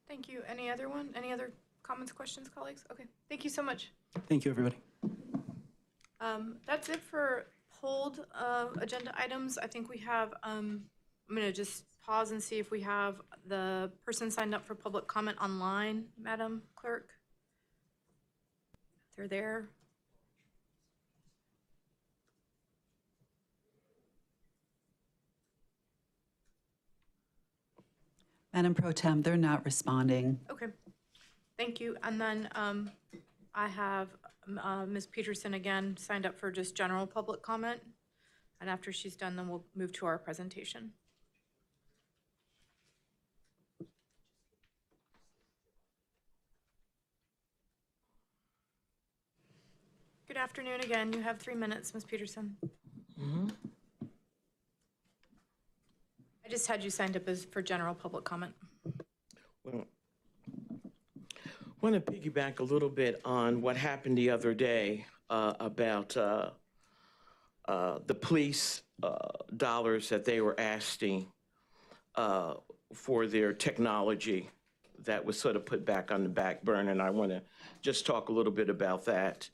Thank you. Any other one? Any other comments, questions, colleagues? Okay, thank you so much. Thank you, everybody. That's it for pulled agenda items. I think we have, I'm gonna just pause and see if we have the person signed up for public comment online, Madam Clerk. They're there. Madam Pro Tem, they're not responding. Okay, thank you. And then I have Ms. Peterson again signed up for just general public comment. And after she's done, then we'll move to our presentation. Good afternoon again. You have 3 minutes, Ms. Peterson. I just had you signed up as for general public comment. Well, I want to piggyback a little bit on what happened the other day about the police dollars that they were asking for their technology that was sort of put back on the back burner, and I want to just talk a little bit about that.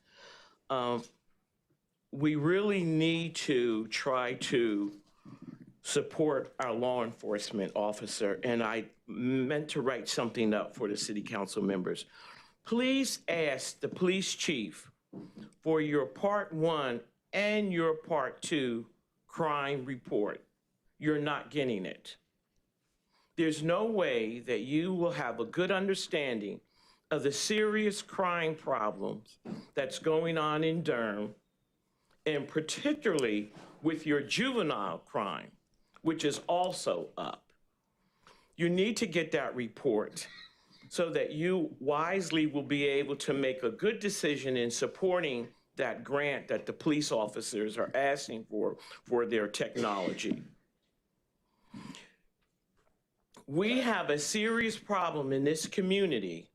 We really need to try to support our law enforcement officer, and I meant to write something up for the city council members. Please ask the police chief for your Part 1 and your Part 2 crime report. You're not getting it. There's no way that you will have a good understanding of the serious crime problems that's going on in Durham, and particularly with your juvenile crime, which is also up. You need to get that report so that you wisely will be able to make a good decision in supporting that grant that the police officers are asking for their technology. We have a serious problem in this community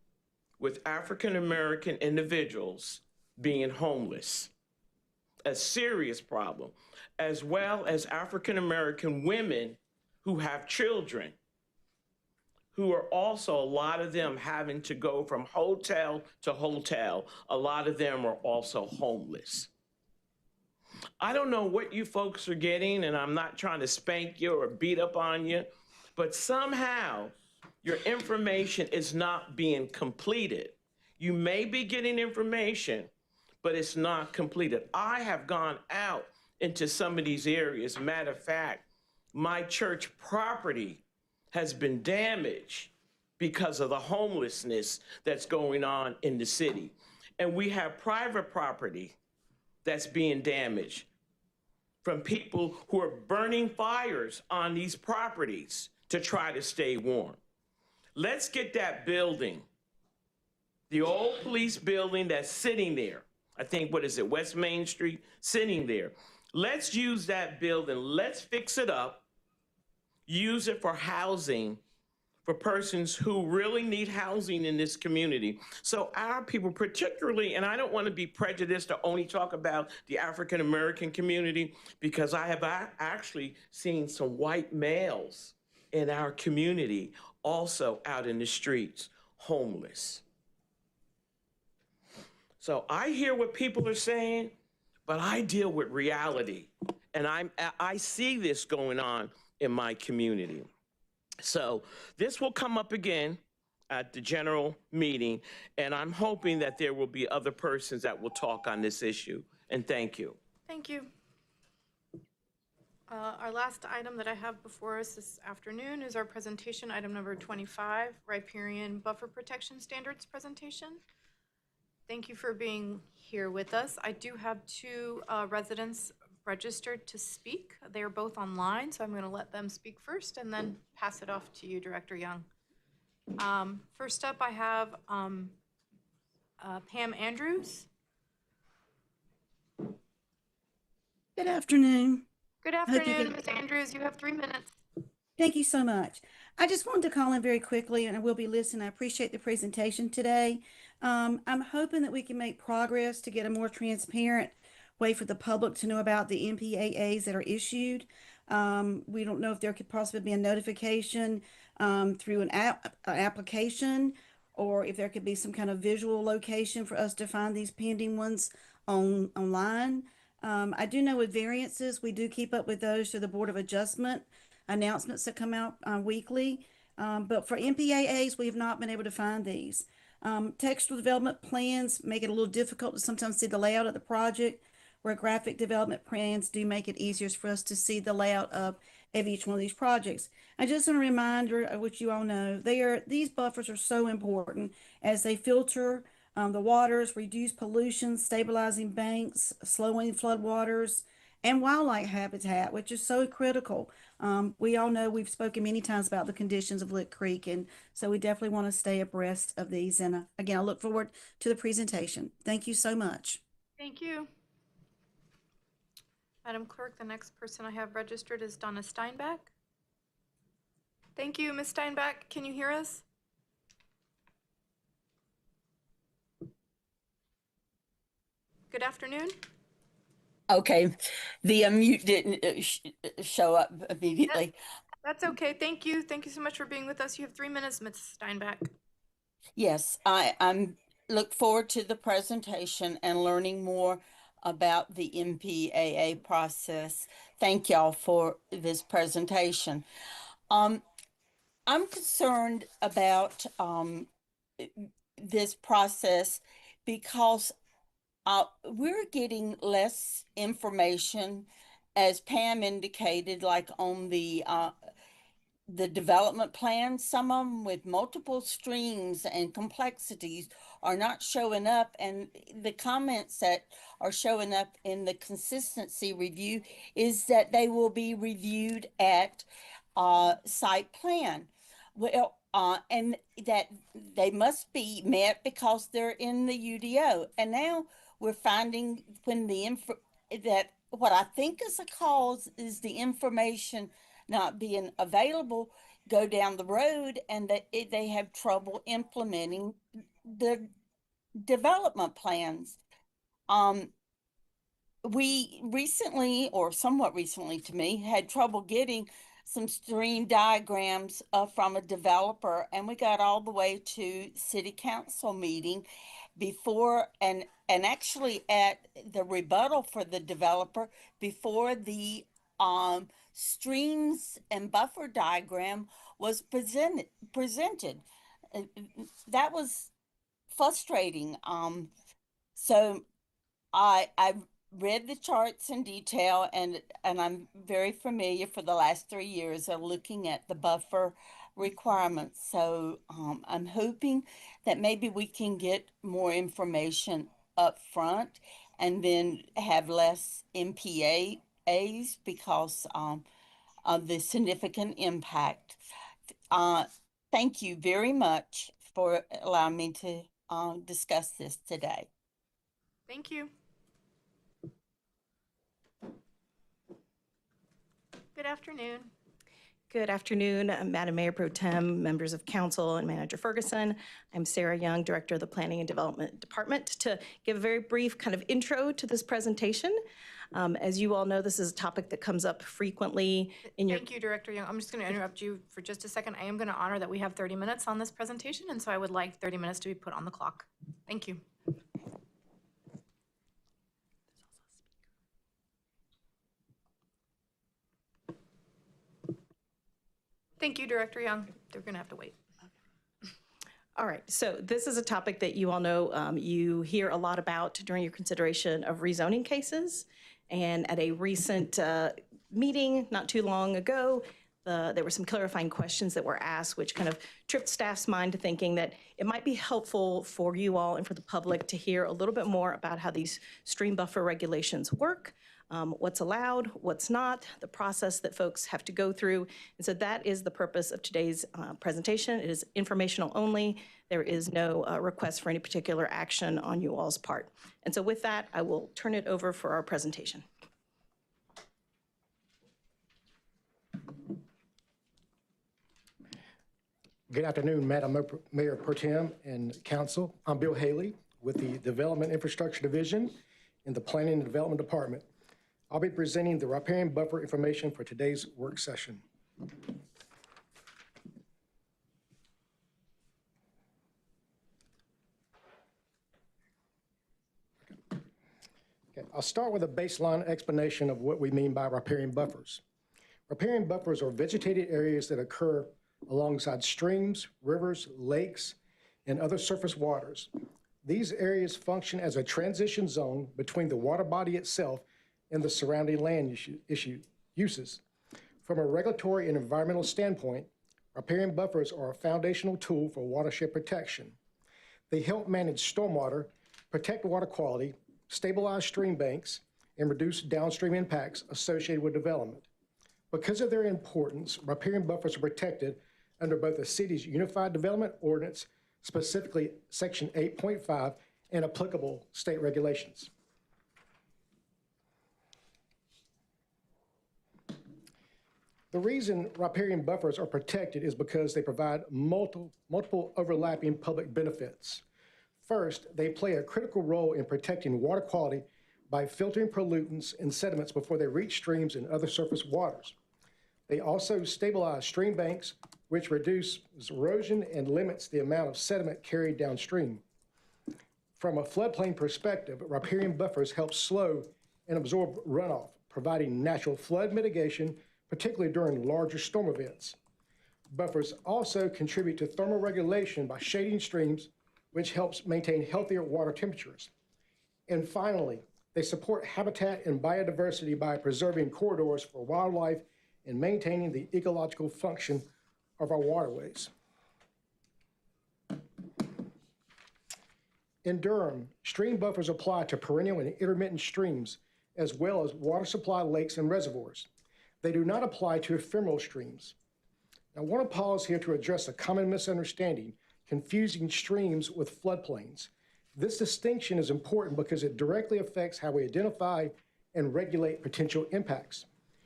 with African American individuals being homeless. A serious problem, as well as African American women who have children, who are also, a lot of them having to go from hotel to hotel. A lot of them are also homeless. I don't know what you folks are getting, and I'm not trying to spank you or beat up on you, but somehow your information is not being completed. You may be getting information, but it's not completed. I have gone out into some of these areas. Matter of fact, my church property has been damaged because of the homelessness that's going on in the city. And we have private property that's being damaged from people who are burning fires on these properties to try to stay warm. Let's get that building, the old police building that's sitting there. I think, what is it, West Main Street, sitting there. Let's use that building, let's fix it up, use it for housing for persons who really need housing in this community. So our people particularly, and I don't want to be prejudiced to only talk about the African American community, because I have actually seen some white males in our community also out in the streets, homeless. So I hear what people are saying, but I deal with reality. And I see this going on in my community. So this will come up again at the general meeting, and I'm hoping that there will be other persons that will talk on this issue. And thank you. Thank you. Our last item that I have before us this afternoon is our presentation, item number 25, Riparian Buffer Protection Standards presentation. Thank you for being here with us. I do have two residents registered to speak. They are both online, so I'm going to let them speak first and then pass it off to you, Director Young. First up, I have Pam Andrews. Good afternoon. Good afternoon, Ms. Andrews. You have 3 minutes. Thank you so much. I just wanted to call in very quickly, and I will be listening. I appreciate the presentation today. I'm hoping that we can make progress to get a more transparent way for the public to know about the MPAAs that are issued. We don't know if there could possibly be a notification through an application, or if there could be some kind of visual location for us to find these pending ones online. I do know with variances, we do keep up with those through the Board of Adjustment announcements that come out weekly. But for MPAAs, we have not been able to find these. Textual development plans make it a little difficult to sometimes see the layout of the project, where graphic development plans do make it easier for us to see the layout of each one of these projects. And just a reminder of which you all know, these buffers are so important as they filter the waters, reduce pollution, stabilizing banks, slowing floodwaters, and wildlife habitat, which is so critical. We all know we've spoken many times about the conditions of Lick Creek, and so we definitely want to stay abreast of these. And again, I look forward to the presentation. Thank you so much. Thank you. Madam Clerk, the next person I have registered is Donna Steinbach. Thank you, Ms. Steinbach. Can you hear us? Good afternoon. Okay, the unmute didn't show up immediately. That's okay. Thank you. Thank you so much for being with us. You have 3 minutes, Ms. Steinbach. Yes, I'm look forward to the presentation and learning more about the MPAA process. Thank y'all for this presentation. I'm concerned about this process because we're getting less information, as Pam indicated, like on the development plans. Some of them with multiple streams and complexities are not showing up, and the comments that are showing up in the consistency review is that they will be reviewed at site plan. Well, and that they must be met because they're in the UDO. And now we're finding when that what I think is a cause is the information not being available, go down the road, and that they have trouble implementing the development plans. We recently, or somewhat recently to me, had trouble getting some stream diagrams from a developer, and we got all the way to city council meeting before, and actually at the rebuttal for the developer before the streams and buffer diagram was presented. That was frustrating. So I've read the charts in detail, and I'm very familiar for the last 3 years of looking at the buffer requirements. So I'm hoping that maybe we can get more information up front and then have less MPAs because of the significant impact. Thank you very much for allowing me to discuss this today. Thank you. Good afternoon. Good afternoon, Madam Mayor Pro Tem, members of council, and Manager Ferguson. I'm Sarah Young, Director of the Planning and Development Department, to give a very brief kind of intro to this presentation. As you all know, this is a topic that comes up frequently in your— Thank you, Director Young. I'm just going to interrupt you for just a second. I am going to honor that we have 30 minutes on this presentation, and so I would like 30 minutes to be put on the clock. Thank you. Thank you, Director Young. They're going to have to wait. All right, so this is a topic that you all know you hear a lot about during your consideration of rezoning cases. And at a recent meeting not too long ago, there were some clarifying questions that were asked, which kind of tripped staff's mind to thinking that it might be helpful for you all and for the public to hear a little bit more about how these stream buffer regulations work, what's allowed, what's not, the process that folks have to go through. And so that is the purpose of today's presentation. It is informational only. There is no request for any particular action on you all's part. And so with that, I will turn it over for our presentation. Good afternoon, Madam Mayor Pro Tem and Council. I'm Bill Haley with the Development Infrastructure Division in the Planning and Development Department. I'll be presenting the riparian buffer information for today's work session. I'll start with a baseline explanation of what we mean by riparian buffers. Riparian buffers are vegetated areas that occur alongside streams, rivers, lakes, and other surface waters. These areas function as a transition zone between the water body itself and the surrounding land uses. From a regulatory and environmental standpoint, riparian buffers are a foundational tool for watershed protection. They help manage stormwater, protect water quality, stabilize stream banks, and reduce downstream impacts associated with development. Because of their importance, riparian buffers are protected under both the city's Unified Development Ordinance, specifically Section 8.5, and applicable state regulations. The reason riparian buffers are protected is because they provide multiple overlapping public benefits. First, they play a critical role in protecting water quality by filtering pollutants and sediments before they reach streams and other surface waters. They also stabilize stream banks, which reduce erosion and limits the amount of sediment carried downstream. From a floodplain perspective, riparian buffers help slow and absorb runoff, providing natural flood mitigation, particularly during larger storm events. Buffers also contribute to thermal regulation by shading streams, which helps maintain healthier water temperatures. And finally, they support habitat and biodiversity by preserving corridors for wildlife and maintaining the ecological function of our waterways. In Durham, stream buffers apply to perennial and intermittent streams, as well as water supply lakes and reservoirs. They do not apply to ephemeral streams. I want to pause here to address a common misunderstanding, confusing streams with floodplains. This distinction is important because it directly affects how we identify and regulate potential impacts.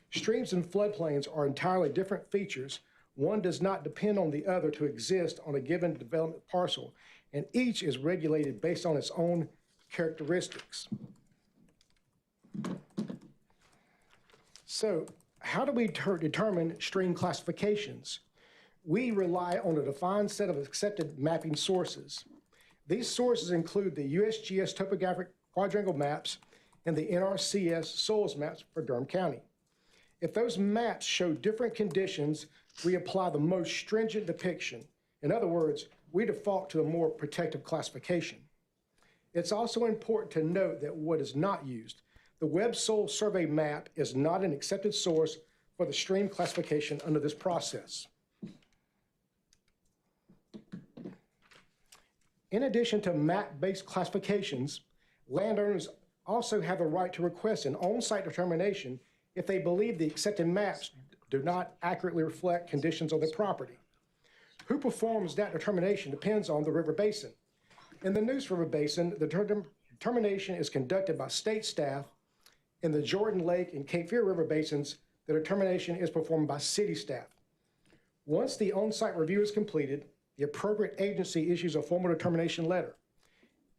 Streams and floodplains are entirely different features. One does not depend on the other to exist on a given development parcel, and each is regulated based on its own characteristics. So, how do we determine stream classifications? We rely on a defined set of accepted mapping sources. These sources include the USGS topographic quadrangle maps and the NRCS soils maps for Durham County. If those maps show different conditions, we apply the most stringent depiction. In other words, we default to a more protective classification. It's also important to note that what is not used. The Web Soil Survey map is not an accepted source for the stream classification under this process. In addition to map-based classifications, landowners also have the right to request an on-site determination if they believe the accepted maps do not accurately reflect conditions on their property. Who performs that determination depends on the river basin. In the Neuse River Basin, the determination is conducted by state staff. In the Jordan Lake and Cape Fear River Basins, the determination is performed by city staff. Once the on-site review is completed, the appropriate agency issues a formal determination letter.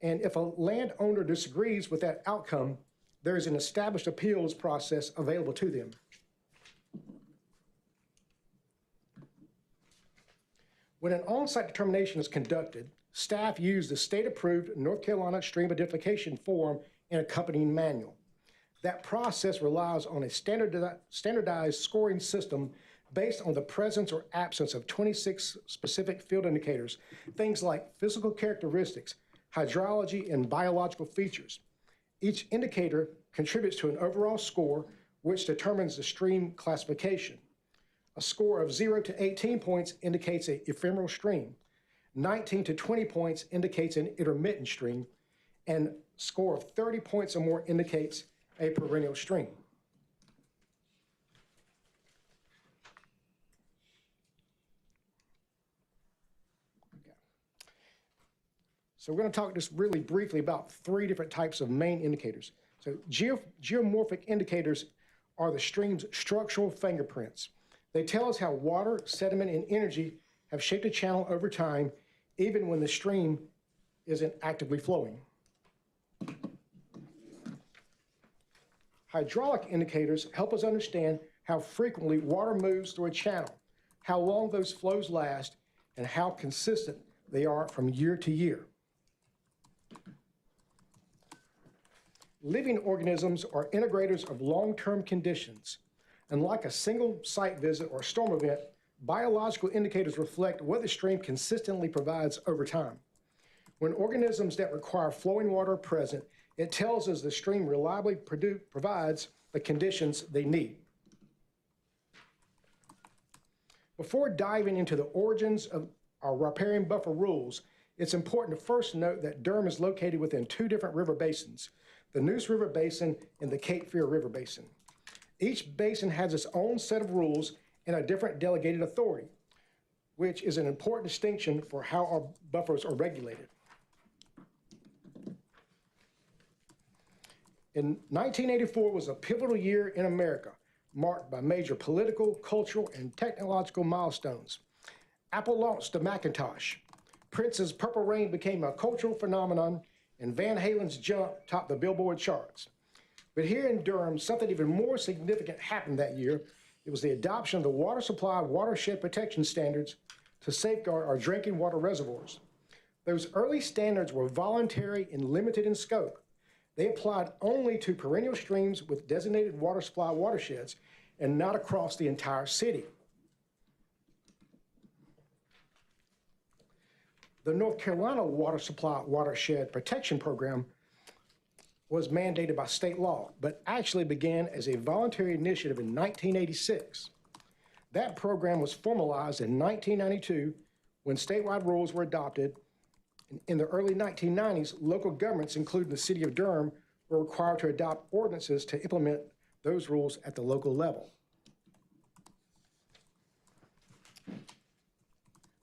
And if a landowner disagrees with that outcome, there is an established appeals process available to them. When an on-site determination is conducted, staff use the state-approved North Carolina Stream Identification Form and accompanying manual. That process relies on a standardized scoring system based on the presence or absence of 26 specific field indicators, things like physical characteristics, hydrology, and biological features. Each indicator contributes to an overall score, which determines the stream classification. A score of 0 to 18 points indicates an ephemeral stream. 19 to 20 points indicates an intermittent stream, and a score of 30 points or more indicates a perennial stream. So we're going to talk just really briefly about 3 different types of main indicators. So geomorphic indicators are the stream's structural fingerprints. They tell us how water, sediment, and energy have shaped a channel over time, even when the stream isn't actively flowing. Hydraulic indicators help us understand how frequently water moves through a channel, how long those flows last, and how consistent they are from year to year. Living organisms are integrators of long-term conditions. Unlike a single site visit or storm event, biological indicators reflect what the stream consistently provides over time. When organisms that require flowing water are present, it tells us the stream reliably provides the conditions they need. Before diving into the origins of our riparian buffer rules, it's important to first note that Durham is located within two different river basins, the Neuse River Basin and the Cape Fear River Basin. Each basin has its own set of rules and a different delegated authority, which is an important distinction for how our buffers are regulated. In 1984 was a pivotal year in America, marked by major political, cultural, and technological milestones. Apple launched the Macintosh. Prince's Purple Rain became a cultural phenomenon, and Van Halen's Jump topped the Billboard charts. But here in Durham, something even more significant happened that year. It was the adoption of the Water Supply Watershed Protection Standards to safeguard our drinking water reservoirs. Those early standards were voluntary and limited in scope. They applied only to perennial streams with designated water supply watersheds and not across the entire city. The North Carolina Water Supply Watershed Protection Program was mandated by state law, but actually began as a voluntary initiative in 1986. That program was formalized in 1992 when statewide rules were adopted. In the early 1990s, local governments, including the city of Durham, were required to adopt ordinances to implement those rules at the local level.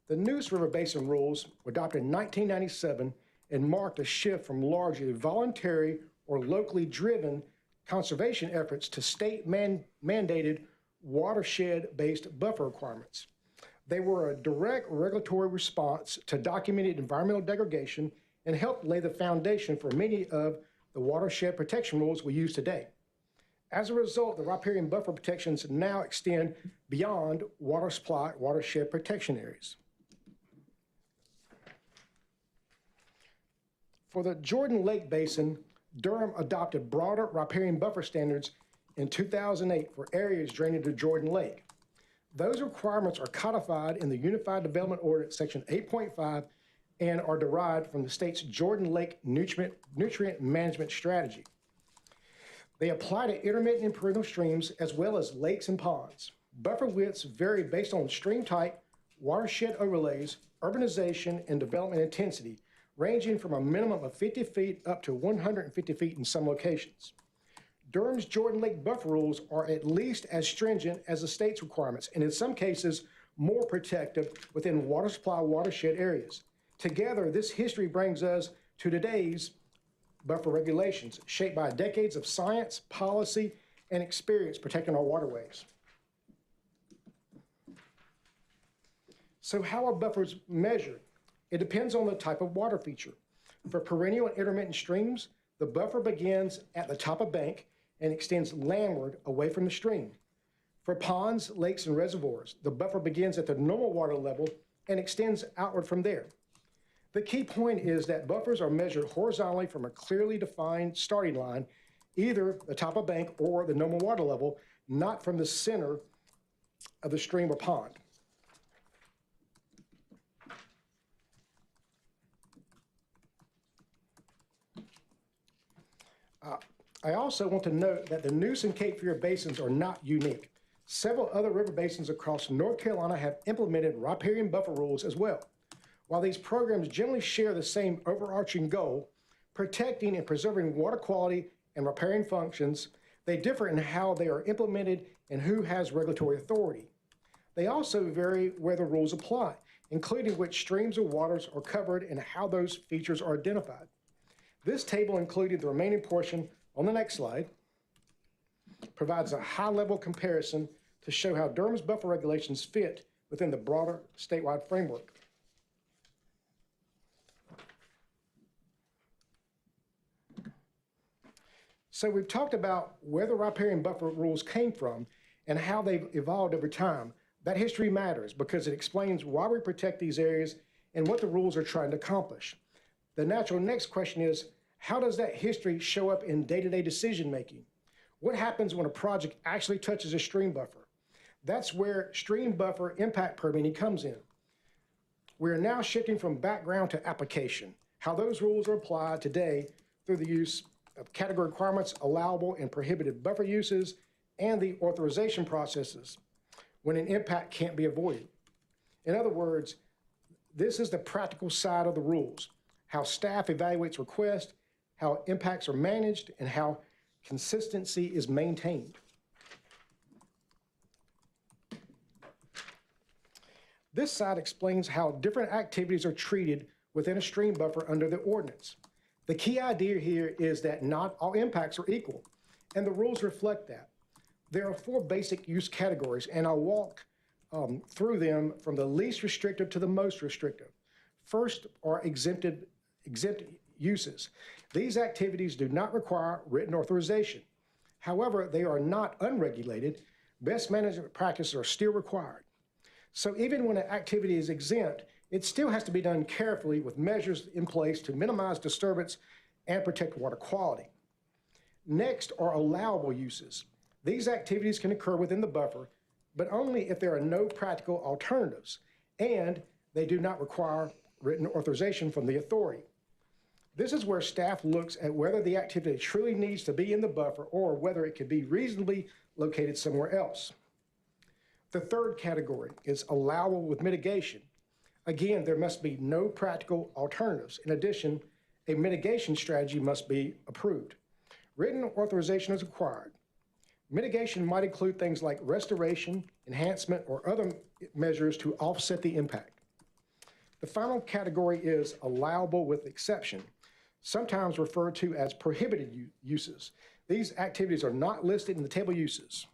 The Neuse River Basin rules were adopted in 1997 and marked a shift from largely voluntary or locally driven conservation efforts to state-mandated watershed-based buffer requirements. They were a direct regulatory response to documented environmental degradation and helped lay the foundation for many of the watershed protection rules we use today. As a result, the riparian buffer protections now extend beyond water supply watershed protection areas. For the Jordan Lake Basin, Durham adopted broader riparian buffer standards in 2008 for areas draining to Jordan Lake. Those requirements are codified in the Unified Development Ordinance, Section 8.5, and are derived from the state's Jordan Lake Nutrient Management Strategy. They apply to intermittent and perennial streams as well as lakes and ponds. Buffer widths vary based on stream type, watershed overlays, urbanization, and development intensity, ranging from a minimum of 50 feet up to 150 feet in some locations. Durham's Jordan Lake buffer rules are at least as stringent as the state's requirements, and in some cases, more protective within water supply watershed areas. Together, this history brings us to today's buffer regulations, shaped by decades of science, policy, and experience protecting our waterways. So how are buffers measured? It depends on the type of water feature. For perennial and intermittent streams, the buffer begins at the top of bank and extends landward away from the stream. For ponds, lakes, and reservoirs, the buffer begins at the normal water level and extends outward from there. The key point is that buffers are measured horizontally from a clearly defined starting line, either the top of bank or the normal water level, not from the center of the stream or pond. I also want to note that the Neuse and Cape Fear basins are not unique. Several other river basins across North Carolina have implemented riparian buffer rules as well. While these programs generally share the same overarching goal, protecting and preserving water quality and riparian functions, they differ in how they are implemented and who has regulatory authority. They also vary where the rules apply, including which streams or waters are covered and how those features are identified. This table, including the remaining portion on the next slide, provides a high-level comparison to show how Durham's buffer regulations fit within the broader statewide framework. So we've talked about where the riparian buffer rules came from and how they've evolved over time. That history matters because it explains why we protect these areas and what the rules are trying to accomplish. The natural next question is, How does that history show up in day-to-day decision-making? What happens when a project actually touches a stream buffer? That's where stream buffer impact permitting comes in. We are now shifting from background to application, how those rules are applied today through the use of category requirements, allowable and prohibited buffer uses, and the authorization processes when an impact can't be avoided. In other words, this is the practical side of the rules, how staff evaluates requests, how impacts are managed, and how consistency is maintained. This slide explains how different activities are treated within a stream buffer under the ordinance. The key idea here is that not all impacts are equal, and the rules reflect that. There are 4 basic use categories, and I'll walk through them from the least restrictive to the most restrictive. First are exempt uses. These activities do not require written authorization. However, they are not unregulated. Best management practices are still required. So even when an activity is exempt, it still has to be done carefully with measures in place to minimize disturbance and protect water quality. Next are allowable uses. These activities can occur within the buffer, but only if there are no practical alternatives, and they do not require written authorization from the authority. This is where staff looks at whether the activity truly needs to be in the buffer or whether it could be reasonably located somewhere else. The third category is allowable with mitigation. Again, there must be no practical alternatives. In addition, a mitigation strategy must be approved. Written authorization is required. Mitigation might include things like restoration, enhancement, or other measures to offset the impact. The final category is allowable with exception, sometimes referred to as prohibited uses. These activities are not listed in the table of uses,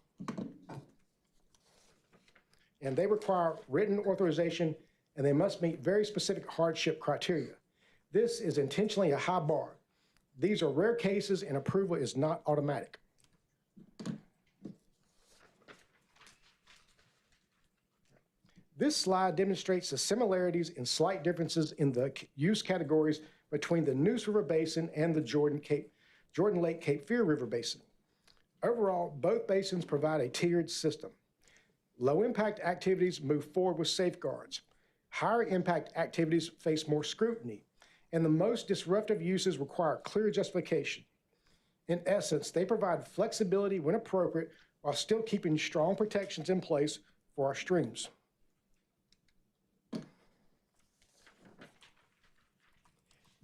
and they require written authorization, and they must meet very specific hardship criteria. This is intentionally a high bar. These are rare cases, and approval is not automatic. This slide demonstrates the similarities and slight differences in the use categories between the Neuse River Basin and the Jordan Lake Cape Fear River Basin. Overall, both basins provide a tiered system. Low impact activities move forward with safeguards. Higher impact activities face more scrutiny, and the most disruptive uses require clear justification. In essence, they provide flexibility when appropriate while still keeping strong protections in place for our streams.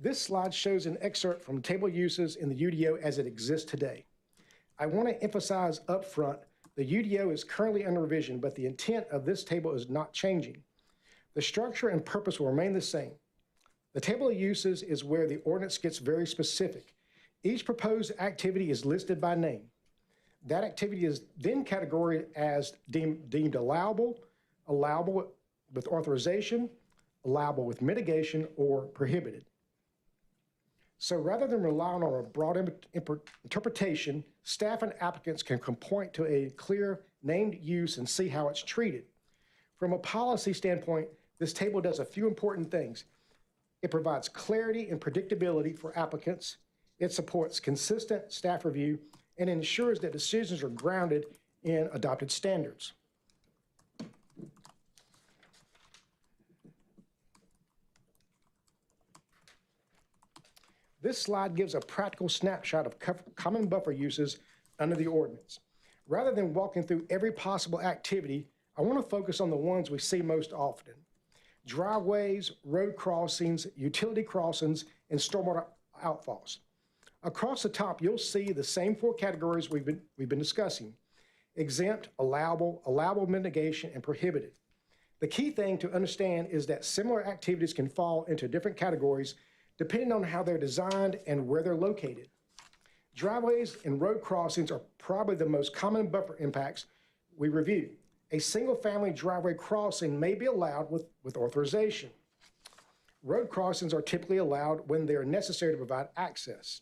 This slide shows an excerpt from table uses in the UDO as it exists today. I want to emphasize up front, the UDO is currently under revision, but the intent of this table is not changing. The structure and purpose will remain the same. The table of uses is where the ordinance gets very specific. Each proposed activity is listed by name. That activity is then categorized as deemed allowable, allowable with authorization, allowable with mitigation, or prohibited. So rather than relying on a broad interpretation, staff and applicants can point to a clear named use and see how it's treated. From a policy standpoint, this table does a few important things. It provides clarity and predictability for applicants. It supports consistent staff review and ensures that decisions are grounded in adopted standards. This slide gives a practical snapshot of common buffer uses under the ordinance. Rather than walking through every possible activity, I want to focus on the ones we see most often: driveways, road crossings, utility crossings, and stormwater outfalls. Across the top, you'll see the same 4 categories we've been discussing: exempt, allowable, allowable mitigation, and prohibited. The key thing to understand is that similar activities can fall into different categories depending on how they're designed and where they're located. Driveways and road crossings are probably the most common buffer impacts we review. A single-family driveway crossing may be allowed with authorization. Road crossings are typically allowed when they are necessary to provide access.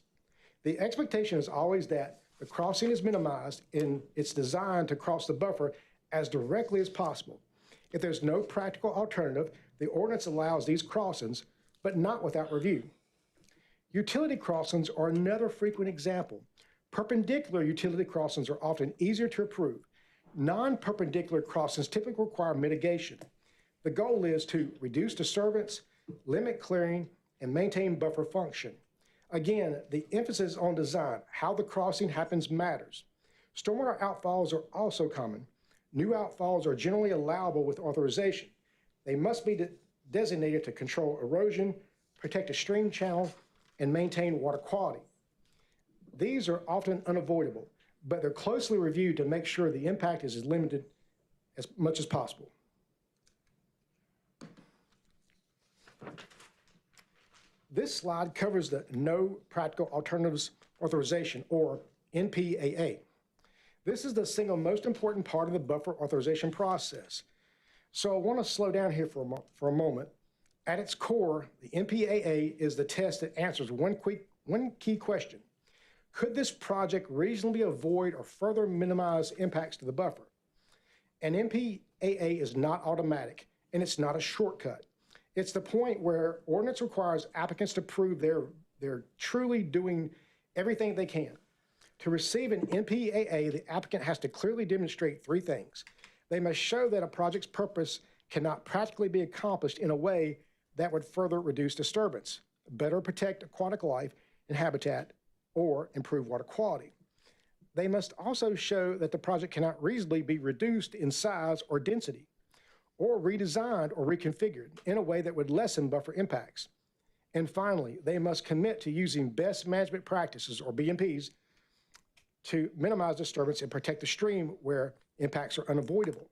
The expectation is always that the crossing is minimized and it's designed to cross the buffer as directly as possible. If there's no practical alternative, the ordinance allows these crossings, but not without review. Utility crossings are another frequent example. Perpendicular utility crossings are often easier to approve. Non-perpendicular crossings typically require mitigation. The goal is to reduce disturbance, limit clearing, and maintain buffer function. Again, the emphasis on design, how the crossing happens matters. Stormwater outfalls are also common. New outfalls are generally allowable with authorization. They must be designated to control erosion, protect a stream channel, and maintain water quality. These are often unavoidable, but they're closely reviewed to make sure the impact is as limited as much as possible. This slide covers the No Practical Alternatives Authorization, or NPAA. This is the single most important part of the buffer authorization process. So I want to slow down here for a moment. At its core, the NPAA is the test that answers one key question. Could this project reasonably avoid or further minimize impacts to the buffer? An NPAA is not automatic, and it's not a shortcut. It's the point where ordinance requires applicants to prove they're truly doing everything they can. To receive an NPAA, the applicant has to clearly demonstrate three things. They must show that a project's purpose cannot practically be accomplished in a way that would further reduce disturbance, better protect aquatic life and habitat, or improve water quality. They must also show that the project cannot reasonably be reduced in size or density, or redesigned or reconfigured in a way that would lessen buffer impacts. And finally, they must commit to using best management practices, or BMPs, to minimize disturbance and protect the stream where impacts are unavoidable.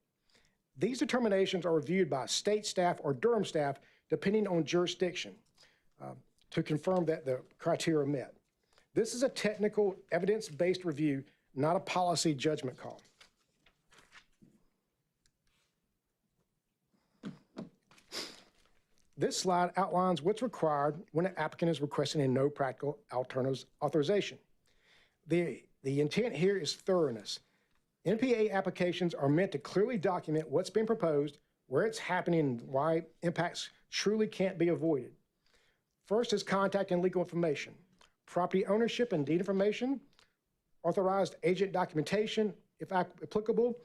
These determinations are reviewed by state staff or Durham staff, depending on jurisdiction, to confirm that the criteria are met. This is a technical, evidence-based review, not a policy judgment call. This slide outlines what's required when an applicant is requesting a no practical alternatives authorization. The intent here is thoroughness. NPA applications are meant to clearly document what's being proposed, where it's happening, and why impacts truly can't be avoided. First is contact and legal information, property ownership and deed information, authorized agent documentation, if applicable.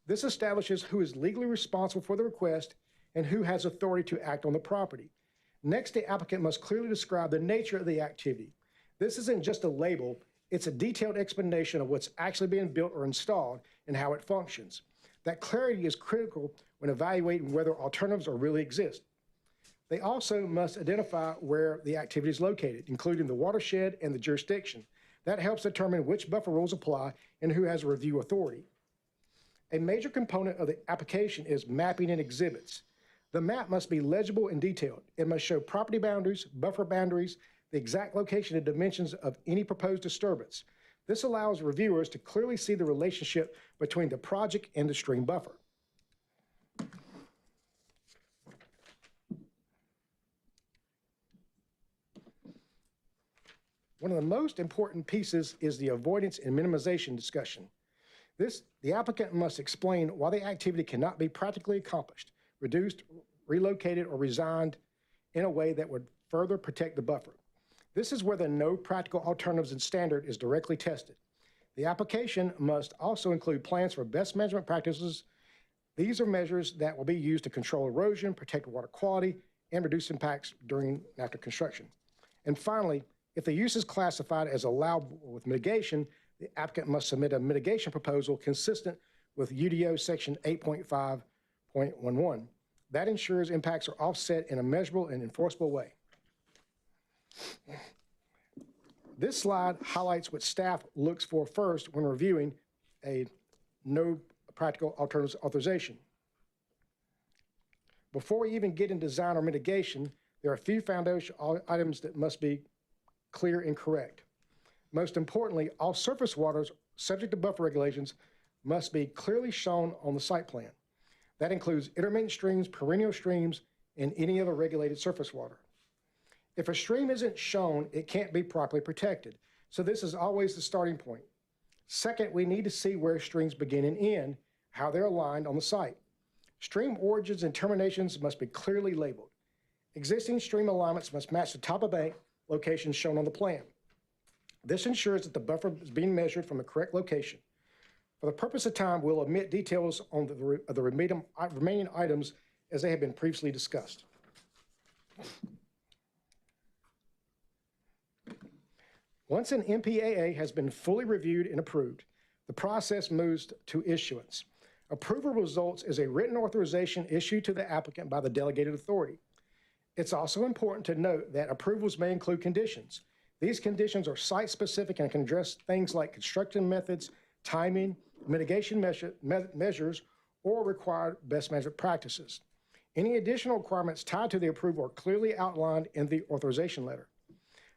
This establishes who is legally responsible for the request and who has authority to act on the property. Next, the applicant must clearly describe the nature of the activity. This isn't just a label, it's a detailed explanation of what's actually being built or installed and how it functions. That clarity is critical when evaluating whether alternatives really exist. They also must identify where the activity is located, including the watershed and the jurisdiction. That helps determine which buffer rules apply and who has review authority. A major component of the application is mapping and exhibits. The map must be legible and detailed. It must show property boundaries, buffer boundaries, the exact location and dimensions of any proposed disturbance. This allows reviewers to clearly see the relationship between the project and the stream buffer. One of the most important pieces is the avoidance and minimization discussion. The applicant must explain why the activity cannot be practically accomplished, reduced, relocated, or resigned in a way that would further protect the buffer. This is where the no practical alternatives and standard is directly tested. The application must also include plans for best management practices. These are measures that will be used to control erosion, protect water quality, and reduce impacts during and after construction. And finally, if the use is classified as allowable with mitigation, the applicant must submit a mitigation proposal consistent with UDO section 8.5.11. That ensures impacts are offset in a measurable and enforceable way. This slide highlights what staff looks for first when reviewing a no practical alternatives authorization. Before we even get into design or mitigation, there are a few foundation items that must be clear and correct. Most importantly, all surface waters subject to buffer regulations must be clearly shown on the site plan. That includes intermittent streams, perennial streams, and any other regulated surface water. If a stream isn't shown, it can't be properly protected. So this is always the starting point. Second, we need to see where streams begin and end, how they're aligned on the site. Stream origins and terminations must be clearly labeled. Existing stream alignments must match the top of bank locations shown on the plan. This ensures that the buffer is being measured from the correct location. For the purpose of time, we'll omit details on the remaining items as they have been previously discussed. Once an MPAA has been fully reviewed and approved, the process moves to issuance. Approval results as a written authorization issued to the applicant by the delegated authority. It's also important to note that approvals may include conditions. These conditions are site-specific and can address things like construction methods, timing, mitigation measures, or required best management practices. Any additional requirements tied to the approval are clearly outlined in the authorization letter.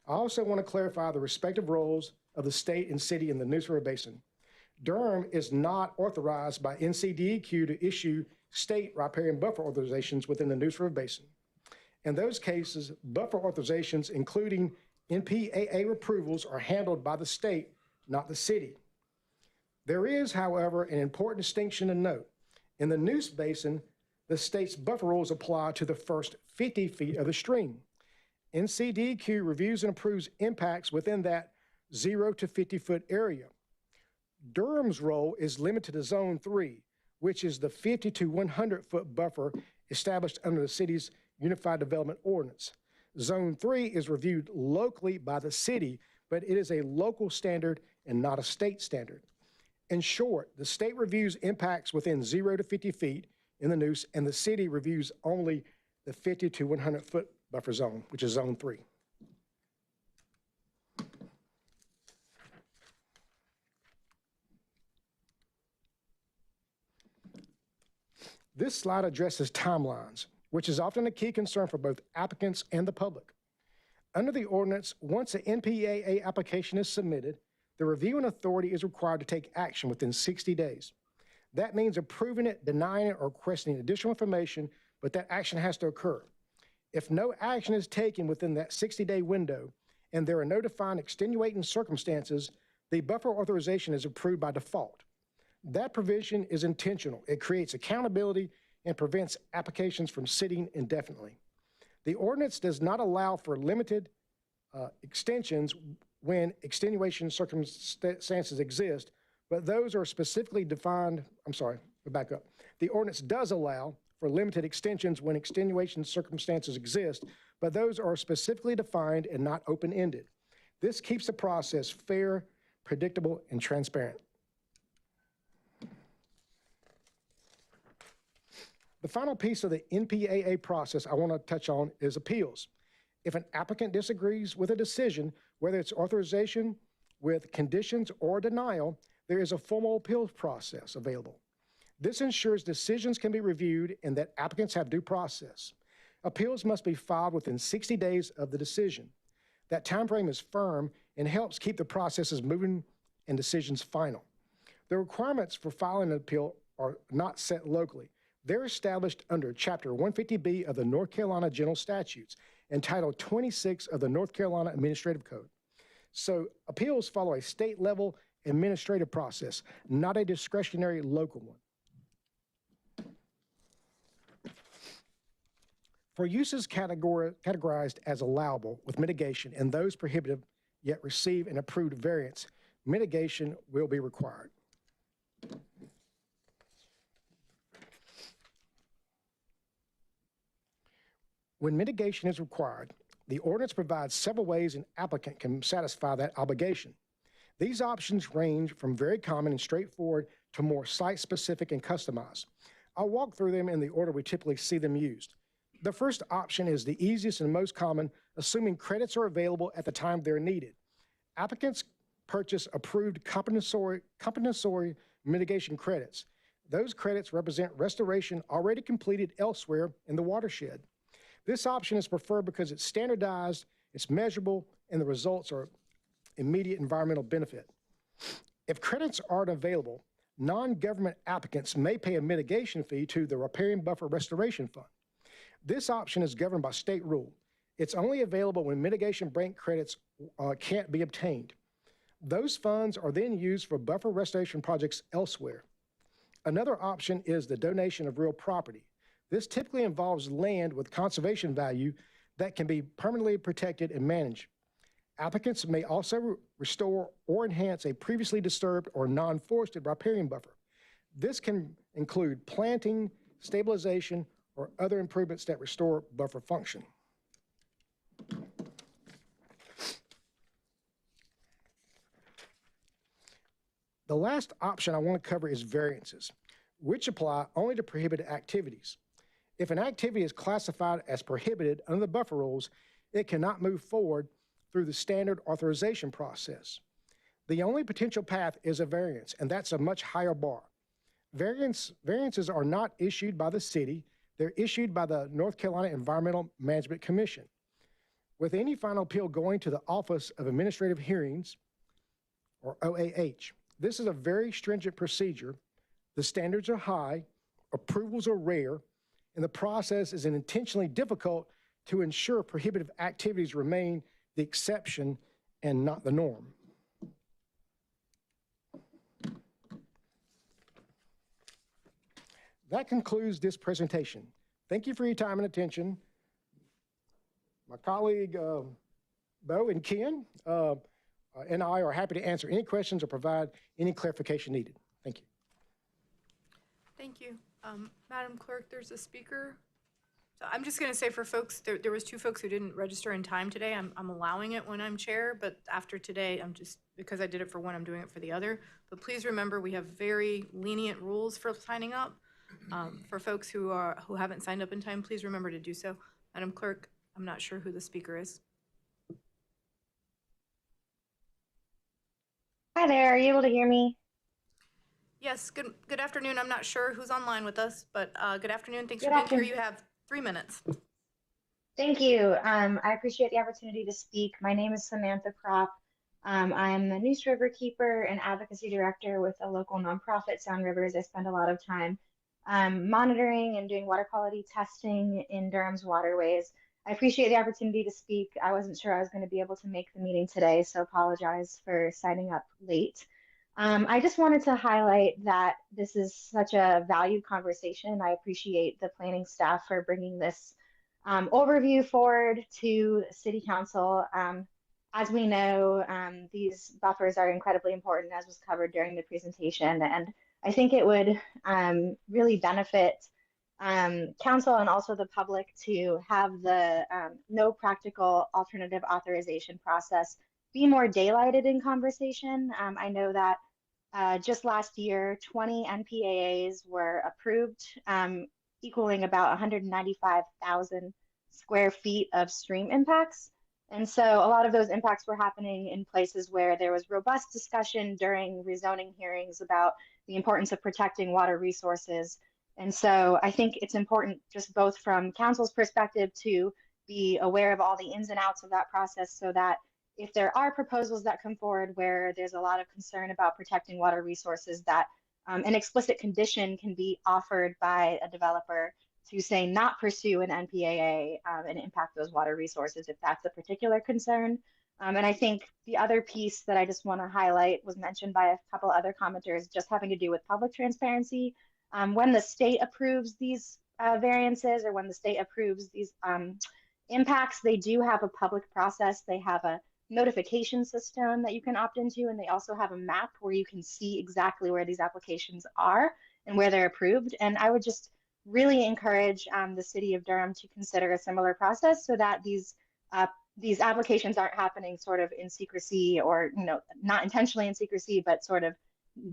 I also want to clarify the respective roles of the state and city in the Neuse River Basin. Durham is not authorized by NCDEQ to issue state riparian buffer authorizations within the Neuse River Basin. In those cases, buffer authorizations, including NPAA approvals, are handled by the state, not the city. There is, however, an important distinction to note. In the Neuse Basin, the state's buffer rules apply to the first 50 feet of the stream. NCDEQ reviews and approves impacts within that 0 to 50-foot area. Durham's role is limited to Zone 3, which is the 50 to 100-foot buffer established under the city's Unified Development Ordinance. Zone 3 is reviewed locally by the city, but it is a local standard and not a state standard. In short, the state reviews impacts within 0 to 50 feet in the Neuse, and the city reviews only the 50 to 100-foot buffer zone, which is Zone 3. This slide addresses timelines, which is often a key concern for both applicants and the public. Under the ordinance, once an NPAA application is submitted, the reviewing authority is required to take action within 60 days. That means approving it, denying it, or requesting additional information, but that action has to occur. If no action is taken within that 60-day window and there are no defined extenuating circumstances, the buffer authorization is approved by default. That provision is intentional. It creates accountability and prevents applications from sitting indefinitely. The ordinance does not allow for limited extensions when extenuation circumstances exist, but those are specifically defined. I'm sorry, back up. The ordinance does allow for limited extensions when extenuation circumstances exist, but those are specifically defined and not open-ended. This keeps the process fair, predictable, and transparent. The final piece of the NPAA process I want to touch on is appeals. If an applicant disagrees with a decision, whether it's authorization with conditions or denial, there is a formal appeals process available. This ensures decisions can be reviewed and that applicants have due process. Appeals must be filed within 60 days of the decision. That time frame is firm and helps keep the processes moving and decisions final. The requirements for filing an appeal are not set locally. They're established under Chapter 150B of the North Carolina General Statutes and Title 26 of the North Carolina Administrative Code. So appeals follow a state-level administrative process, not a discretionary local one. For uses categorized as allowable with mitigation and those prohibited yet receive an approved variance, mitigation will be required. When mitigation is required, the ordinance provides several ways an applicant can satisfy that obligation. These options range from very common and straightforward to more site-specific and customized. I'll walk through them in the order we typically see them used. The first option is the easiest and most common, assuming credits are available at the time they're needed. Applicants purchase approved compensatory mitigation credits. Those credits represent restoration already completed elsewhere in the watershed. This option is preferred because it's standardized, it's measurable, and the results are immediate environmental benefit. If credits aren't available, non-government applicants may pay a mitigation fee to the Riparian Buffer Restoration Fund. This option is governed by state rule. It's only available when mitigation bank credits can't be obtained. Those funds are then used for buffer restoration projects elsewhere. Another option is the donation of real property. This typically involves land with conservation value that can be permanently protected and managed. Applicants may also restore or enhance a previously disturbed or non-forested riparian buffer. This can include planting, stabilization, or other improvements that restore buffer function. The last option I want to cover is variances, which apply only to prohibited activities. If an activity is classified as prohibited under the buffer rules, it cannot move forward through the standard authorization process. The only potential path is a variance, and that's a much higher bar. Variances are not issued by the city, they're issued by the North Carolina Environmental Management Commission. With any final appeal going to the Office of Administrative Hearings, or OAH. This is a very stringent procedure. The standards are high, approvals are rare, and the process is intentionally difficult to ensure prohibitive activities remain the exception and not the norm. That concludes this presentation. Thank you for your time and attention. My colleague, Bo and Ken, and I are happy to answer any questions or provide any clarification needed. Thank you. Thank you. Madam Clerk, there's a speaker. So I'm just going to say for folks, there was 2 folks who didn't register in time today. I'm allowing it when I'm chair, but after today, I'm just, because I did it for one, I'm doing it for the other. But please remember, we have very lenient rules for signing up. For folks who haven't signed up in time, please remember to do so. Madam Clerk, I'm not sure who the speaker is. Hi there, are you able to hear me? Yes, good afternoon. I'm not sure who's online with us, but good afternoon. Thanks for Good being here. afternoon. You have 3 minutes. Thank you. I appreciate the opportunity to speak. My name is Samantha Kropp. I'm the Neuse River Keeper and Advocacy Director with a local nonprofit, Sound Rivers. I spend a lot of time monitoring and doing water quality testing in Durham's waterways. I appreciate the opportunity to speak. I wasn't sure I was going to be able to make the meeting today, so apologize for signing up late. I just wanted to highlight that this is such a valued conversation. I appreciate the planning staff for bringing this overview forward to City Council. As we know, these buffers are incredibly important, as was covered during the presentation, and I think it would really benefit Council and also the public to have the no practical alternative authorization process be more daylighted in conversation. I know that just last year, 20 NPAAs were approved, equaling about 195,000 square feet of stream impacts. And so a lot of those impacts were happening in places where there was robust discussion during rezoning hearings about the importance of protecting water resources. And so I think it's important, just both from Council's perspective, to be aware of all the ins and outs of that process, so that if there are proposals that come forward where there's a lot of concern about protecting water resources, that an explicit condition can be offered by a developer to say not pursue an NPAA and impact those water resources if that's a particular concern. And I think the other piece that I just want to highlight was mentioned by a couple other commenters, just having to do with public transparency. When the state approves these variances, or when the state approves these impacts, they do have a public process. They have a notification system that you can opt into, and they also have a map where you can see exactly where these applications are and where they're approved. And I would just really encourage the city of Durham to consider a similar process, so that these applications aren't happening sort of in secrecy, or not intentionally in secrecy, but sort of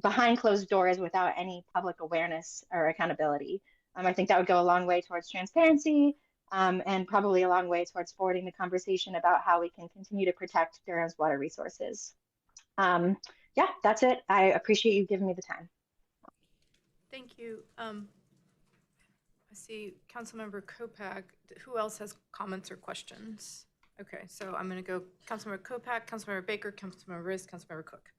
behind closed doors without any public awareness or accountability. I think that would go a long way towards transparency, and probably a long way towards forwarding the conversation about how we can continue to protect Durham's water resources. Yeah, that's it. I appreciate you giving me the time. Thank you. I see Councilmember Kopak. Who else has comments or questions? Okay, so I'm going to go Councilmember Kopak, Councilmember Baker, Councilmember Riz, Councilmember Cook.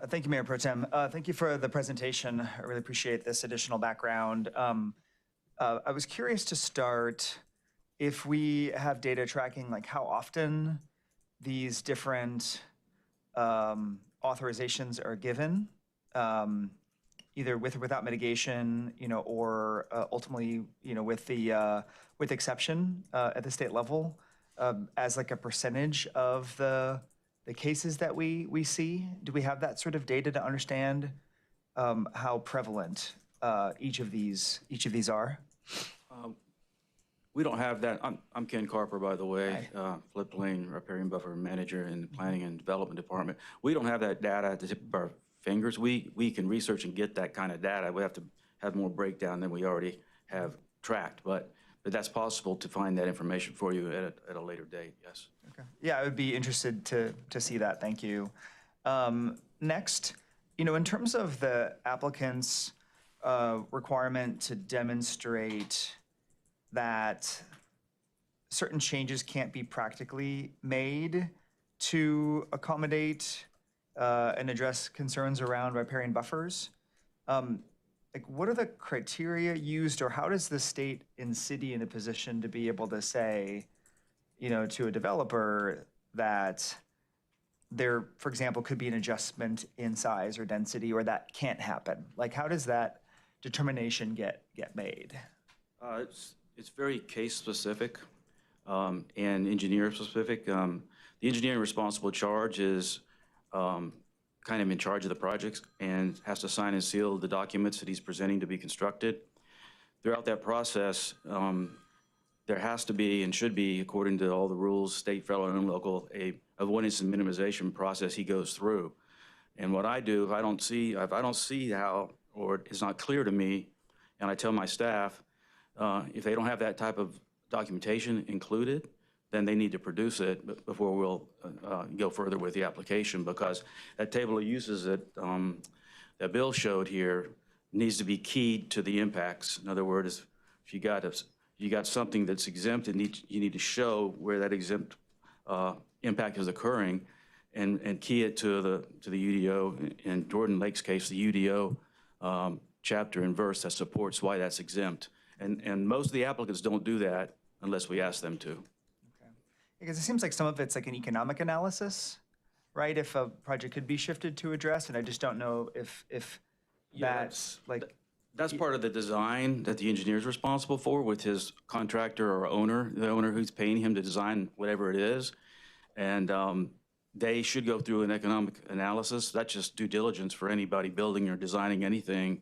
Thank you, Mayor Pro Tem. Thank you for the presentation. I really appreciate this additional background. I was curious to start, if we have data tracking, like how often these different authorizations are given, either with or without mitigation, or ultimately, with exception at the state level. as like a percentage of the cases that we see? Do we have that sort of data to understand how prevalent each of these are? We don't have that. I'm Ken Carper, by the way, floodplain riparian buffer manager in the Planning and Development Department. We don't have that data at the tip of our fingers. We can research and get that kind of data. We have to have more breakdown than we already have tracked, but that's possible to find that information for you at a later date, yes. Okay. Yeah, I would be interested to see that. Thank you. Next, in terms of the applicant's requirement to demonstrate that certain changes can't be practically made to accommodate and address concerns around riparian buffers. Like, what are the criteria used, or how does the state and city in a position to be able to say, to a developer that there, for example, could be an adjustment in size or density, or that can't happen? Like, how does that determination get made? It's very case specific and engineer specific. The engineering responsible charge is kind of in charge of the projects and has to sign and seal the documents that he's presenting to be constructed. Throughout that process, there has to be and should be, according to all the rules, state, federal, and local, a avoidance and minimization process he goes through. And what I do, if I don't see how, or it's not clear to me, and I tell my staff, if they don't have that type of documentation included, then they need to produce it before we'll go further with the application, because that table of uses that Bill showed here needs to be keyed to the impacts. In other words, if you got something that's exempt, you need to show where that exempt impact is occurring, and key it to the UDO. In Jordan Lake's case, the UDO chapter and verse that supports why that's exempt. And most of the applicants don't do that unless we ask them to. Okay. Because it seems like some of it's like an economic analysis, right? If a project could be shifted to address, and I just don't know if that's like... That's part of the design that the engineer is responsible for with his contractor or owner, the owner who's paying him to design whatever it is. And they should go through an economic analysis. That's just due diligence for anybody building or designing anything,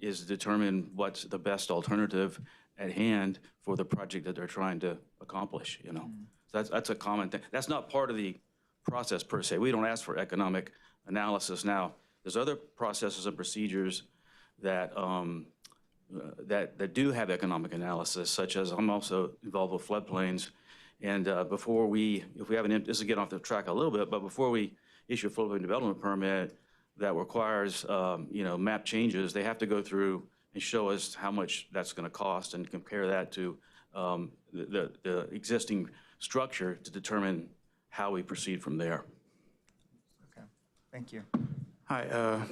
is to determine what's the best alternative at hand for the project that they're trying to accomplish, So that's a common thing. That's not part of the process per se. We don't ask for economic analysis. Now, there's other processes and procedures that that do have economic analysis, such as I'm also involved with floodplains. And if we have this is getting off the track a little bit, but before we issue a floodplain development permit that requires, map changes, they have to go through and show us how much that's going to cost and compare that to the existing structure to determine how we proceed from there. Okay, thank you. Hi,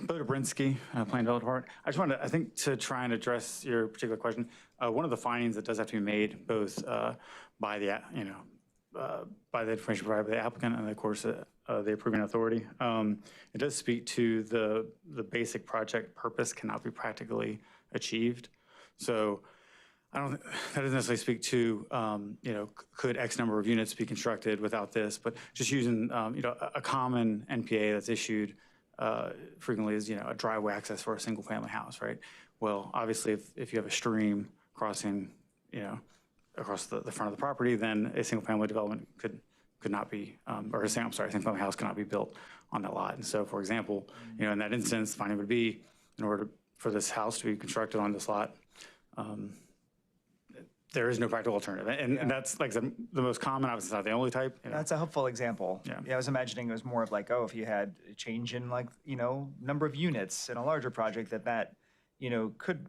Bo Dobrinsky, Plan Development Department. I just wanted to, to try and address your particular question. One of the findings that does have to be made, both by the, by the information provided by the applicant and of course the approving authority, it does speak to the basic project purpose cannot be practically achieved. So that doesn't necessarily speak to, could X number of units be constructed without this, but just using, a common NPA that's issued frequently is, a driveway access for a single family house, right? Well, obviously if you have a stream crossing, across the front of the property, then a single family development could not be, a single family house cannot be built on that lot. And so, for example, in that instance, the finding would be, in order for this house to be constructed on this lot, there is no practical alternative. And that's like the most common, obviously it's not the only type. That's a helpful example. Yeah. I was imagining it was more of like, if you had a change in like, number of units in a larger project that could,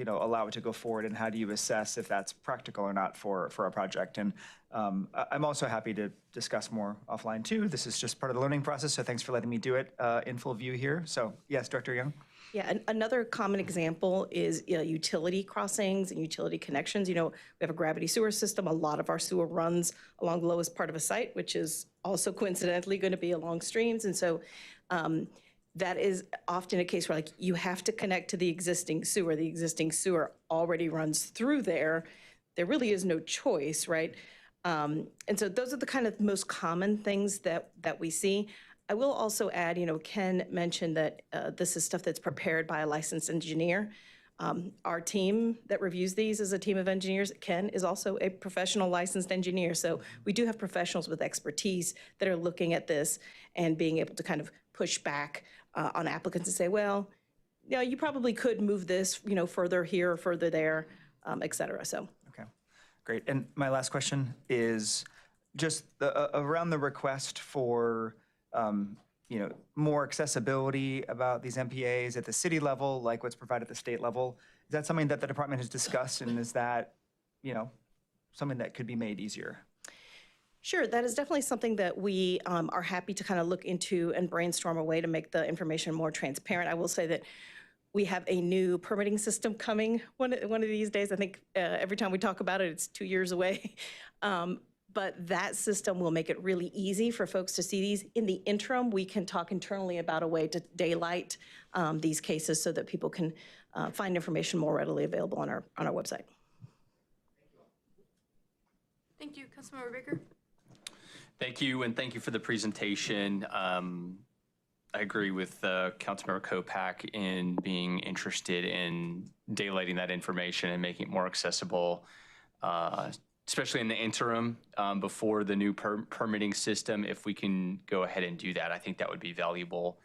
allow it to go forward, and how do you assess if that's practical or not for a project? And I'm also happy to discuss more offline too. This is just part of the learning process, so thanks for letting me do it in full view here. So yes, Director Young. Yeah, and another common example is utility crossings and utility connections. We have a gravity sewer system. A lot of our sewer runs along the lowest part of a site, which is also coincidentally going to be along streams. And so that is often a case where you have to connect to the existing sewer. The existing sewer already runs through there. There really is no choice, right? And so those are the kind of most common things that we see. I will also add, Ken mentioned that this is stuff that's prepared by a licensed engineer. Our team that reviews these is a team of engineers. Ken is also a professional licensed engineer. So we do have professionals with expertise that are looking at this and being able to kind of push back on applicants and say, well, you probably could move this, further here or further there, et cetera. So. Okay, great. And my last question is just around the request for more accessibility about these MPAs at the city level, like what's provided at the state level. Is that something that the department has discussed, and is that, something that could be made easier? Sure, that is definitely something that we are happy to kind of look into and brainstorm a way to make the information more transparent. I will say that we have a new permitting system coming one of these days. I think every time we talk about it, it's 2 years away. But that system will make it really easy for folks to see these. In the interim, we can talk internally about a way to daylight these cases so that people can find information more readily available on our website. Thank you, Councilmember Baker. Thank you, and thank you for the presentation. I agree with Councilmember Kopak in being interested in daylighting that information and making it more accessible, especially in the interim before the new permitting system. If we can go ahead and do that, I think that would be valuable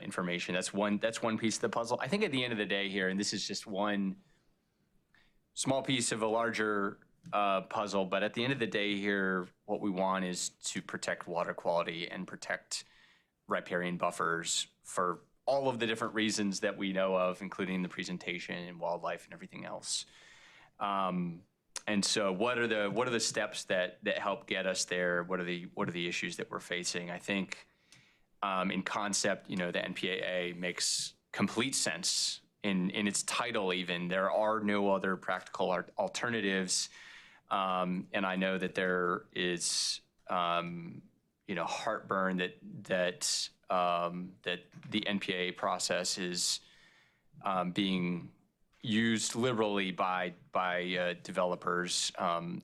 information. That's one piece of the puzzle. I think at the end of the day here, and this is just one small piece of a larger puzzle, but at the end of the day here, what we want is to protect water quality and protect riparian buffers for all of the different reasons that we know of, including the presentation and wildlife and everything else. And so what are the steps that help get us there? What are the issues that we're facing? I think in concept, the NPAA makes complete sense in its title even. There are no other practical alternatives. And I know that there is heartburn that the NPAA process is being used liberally by developers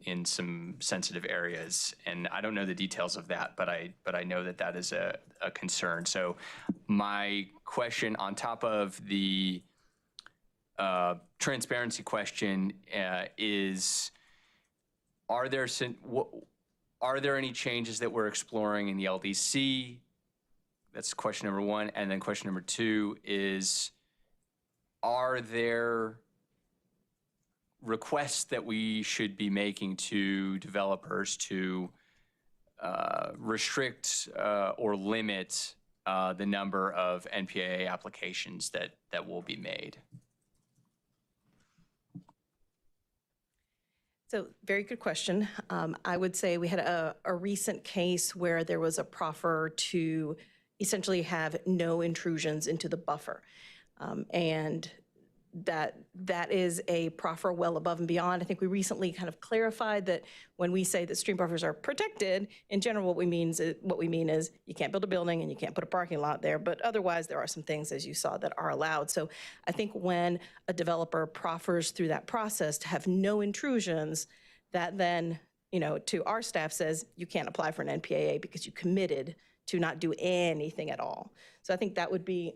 in some sensitive areas, and I don't know the details of that, but I know that is a concern. So my question, on top of the transparency question, is: Are there any changes that we're exploring in the LDC? That's question number one, and then question number two is: Are there requests that we should be making to developers to restrict or limit the number of NPAA applications that will be made? So very good question. I would say we had a recent case where there was a proffer to essentially have no intrusions into the buffer. And that is a proffer well above and beyond. I think we recently kind of clarified that when we say that stream buffers are protected, in general, what we mean is you can't build a building and you can't put a parking lot there, but otherwise there are some things, as you saw, that are allowed. So I think when a developer proffers through that process to have no intrusions, that then, to our staff says you can't apply for an NPAA because you committed to not do anything at all. So I think that would be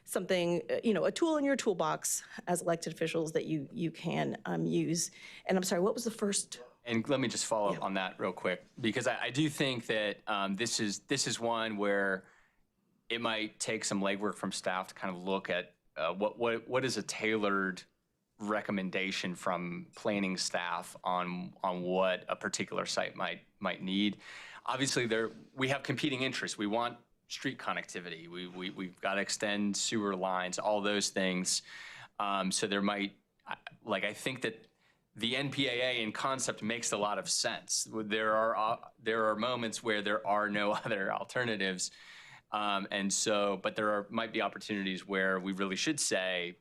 something, a tool in your toolbox as elected officials that you can use. And I'm sorry, what was the first? And let me just follow up on that real quick, because I do think that this is one where it might take some legwork from staff to kind of look at what is a tailored recommendation from planning staff on what a particular site might need. Obviously, we have competing interests. We want street connectivity. We've got to extend sewer lines, all those things. So there might, I think that the NPAA in concept makes a lot of sense. There are moments where there are no other alternatives. But there might be opportunities where we really should say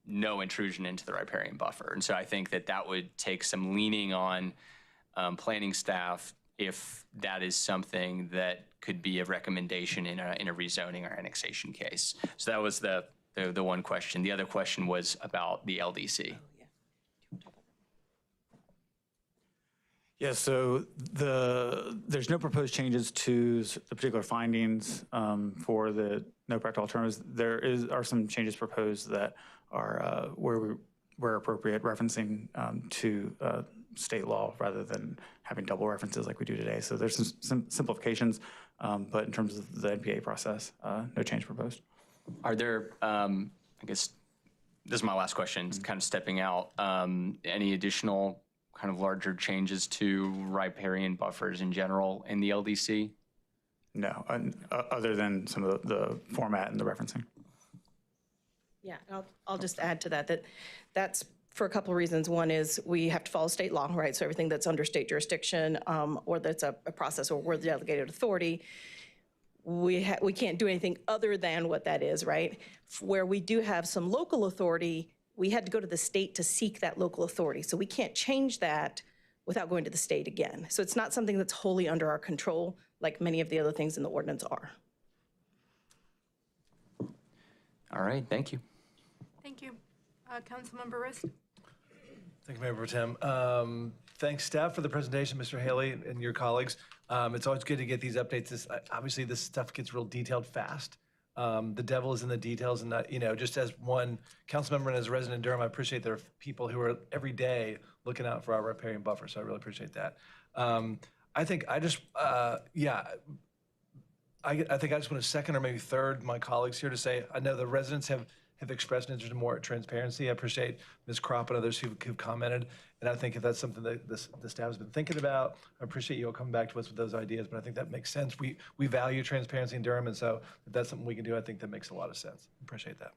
no intrusion into the riparian buffer. And so I think that would take some leaning on planning staff if that is something that could be a recommendation in a rezoning or annexation case. So that was the one question. The other question was about the LDC. Yeah, so there's no proposed changes to the particular findings for the no practical alternatives. Are some changes proposed that are where appropriate, referencing to state law rather than having double references like we do today. So there's some simplifications, but in terms of the NPA process, no change proposed. Are there, I guess, this is my last question, kind of stepping out, any additional kind of larger changes to riparian buffers in general in the LDC? No, other than some of the format and the referencing. Yeah, I'll just add to that's for a couple of reasons. One is we have to follow state law, right? So everything that's under state jurisdiction or that's a process or we're the delegated authority, we can't do anything other than what that is, right? Where we do have some local authority, we had to go to the state to seek that local authority. So we can't change that without going to the state again. So it's not something that's wholly under our control like many of the other things in the ordinance are. All right, thank you. Thank you. Councilmember Rist? Thank you, Mayor Pro Tem. Thanks, staff, for the presentation, Mr. Haley and your colleagues. It's always good to get these updates. Obviously, this stuff gets real detailed fast. The devil is in the details, and not, just as one council member and as a resident in Durham, I appreciate there are people who are every day looking out for our riparian buffer, so I really appreciate that. I think I just want to second or maybe third my colleagues here to say, I know the residents have expressed an interest in more transparency. I appreciate Ms. Kropp and others who've commented, and I think if that's something that the staff has been thinking about, I appreciate you all coming back to us with those ideas, but I think that makes sense. We value transparency in Durham, and so if that's something we can do, I think that makes a lot of sense. Appreciate that.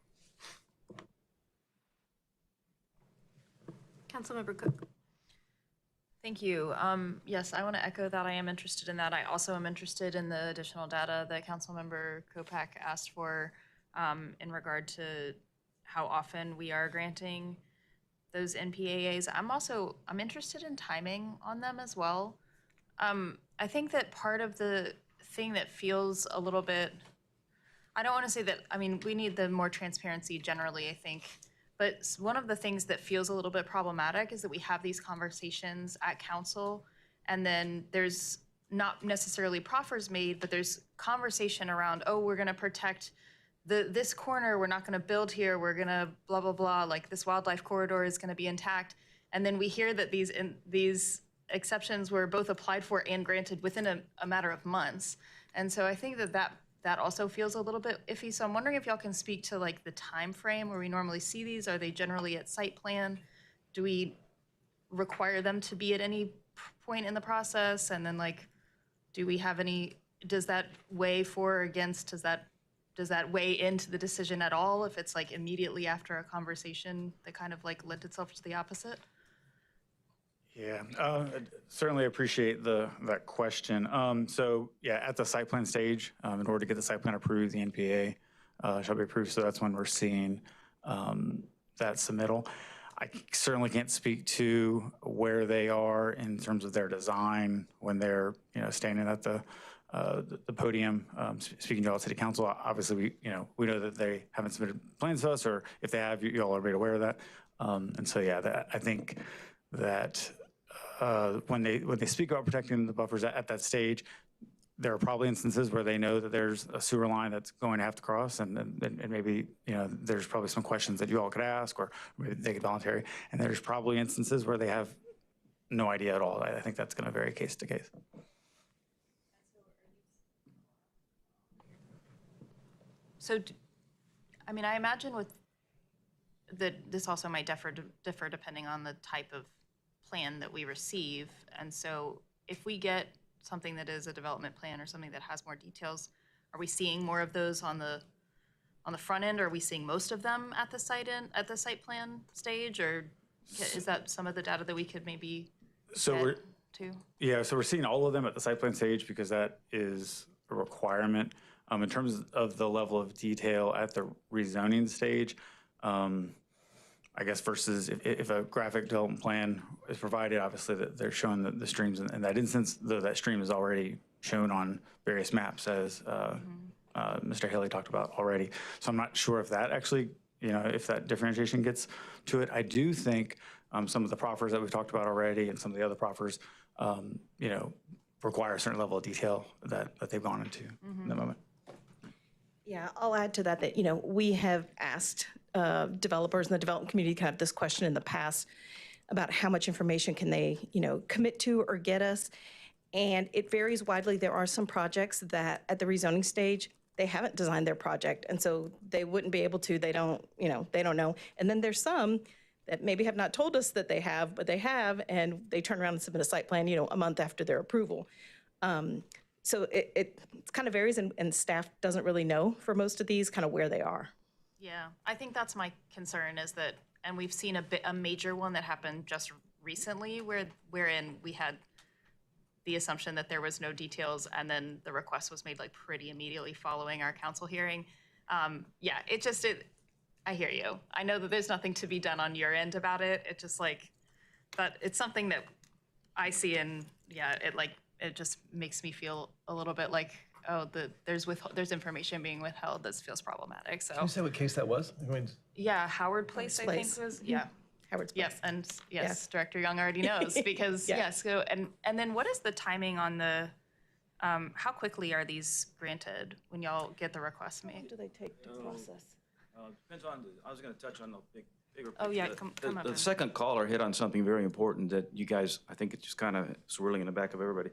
Councilmember Cook? Thank you. Yes, I want to echo that. I am interested in that. I also am interested in the additional data that Councilmember Kopak asked for in regard to how often we are granting those NPAAs. I'm interested in timing on them as well. I think that part of the thing that feels a little bit, I don't want to say that, we need the more transparency generally, I think. But one of the things that feels a little bit problematic is that we have these conversations at council, and then there's not necessarily proffers made, but there's conversation around, oh, we're going to protect this corner, we're not going to build here, we're going to blah, blah, blah, like this wildlife corridor is going to be intact. And then we hear that these exceptions were both applied for and granted within a matter of months. And so I think that also feels a little bit iffy. So I'm wondering if y'all can speak to like the time frame where we normally see these. Are they generally at site plan? Do we require them to be at any point in the process? And then do we have does that weigh for or against, does that weigh into the decision at all if it's immediately after a conversation that kind of lent itself to the opposite? Yeah, certainly appreciate that question. So yeah, at the site plan stage, in order to get the site plan approved, the NPA shall be approved. So that's when we're seeing that submittal. I certainly can't speak to where they are in terms of their design when they're standing at the podium speaking to all city council. Obviously, we know that they haven't submitted plans to us, or if they have, you all are made aware of that. And so yeah, I think that when they speak about protecting the buffers at that stage, there are probably instances where they know that there's a sewer line that's going to have to cross, and maybe there's probably some questions that you all could ask, or maybe they could volunteer. And there's probably instances where they have no idea at all. I think that's going to vary case to case. So, I imagine this also might differ depending on the type of plan that we receive. And so if we get something that is a development plan or something that has more details, are we seeing more of those on the front end? Or are we seeing most of them at the site plan stage? Or is that some of the data that we could maybe get to? Yeah, so we're seeing all of them at the site plan stage because that is a requirement. In terms of the level of detail at the rezoning stage, I guess versus if a graphic development plan is provided, obviously that they're showing the streams in that instance, though that stream is already shown on various maps as Mr. Haley talked about already. So I'm not sure if that actually, if that differentiation gets to it. I do think some of the proffers that we've talked about already and some of the other proffers you know, require a certain level of detail that they've gone into in the moment. Yeah, I'll add to that, that, you know, we have asked developers in the development community kind of this question in the past about how much information can they, you know, commit to or get us. And it varies widely. There are some projects that at the rezoning stage, they haven't designed their project. And so they wouldn't be able to, they don't, you know, they don't know. And then there's some that maybe have not told us that they have, but they have, and they turn around and submit a site plan, you know, a month after their approval. So it kind of varies, and staff doesn't really know for most of these kind of where they are. Yeah, I think that's my concern is that, and we've seen a major one that happened just recently wherein we had the assumption that there was no details, and then the request was made like pretty immediately following our council hearing. Yeah, I hear you. I know that there's nothing to be done on your end about it. It just like, but it's something that I see, and yeah, it just makes me feel a little bit like, oh, there's information being withheld. This feels problematic. So Can you say what case that was? I mean, yeah, Howard Place, I think was, yeah. Howard's Place. Yes, and yes, Director Young already knows because yes. So and then what is the timing on the? How quickly are these granted when y'all get the request made? How long do they take to process? Depends on, I was going to touch on the bigger Oh yeah, picture. come up. The second caller hit on something very important that you guys, I think it's just kind of swirling in the back of everybody.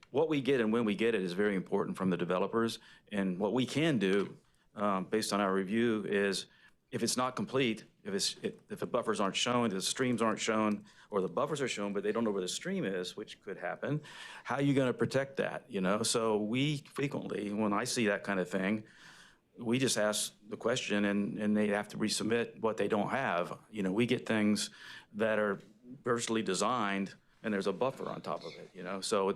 What we get and when we get it is very important from the developers. And what we can do, based on our review, is if it's not complete, if the buffers aren't shown, if the streams aren't shown, or the buffers are shown, but they don't know where the stream is, which could happen, how are you going to protect that, you know? So we frequently, when I see that kind of thing, we just ask the question and they have to resubmit what they don't have. You know, we get things that are virtually designed and there's a buffer on top of it, you know? So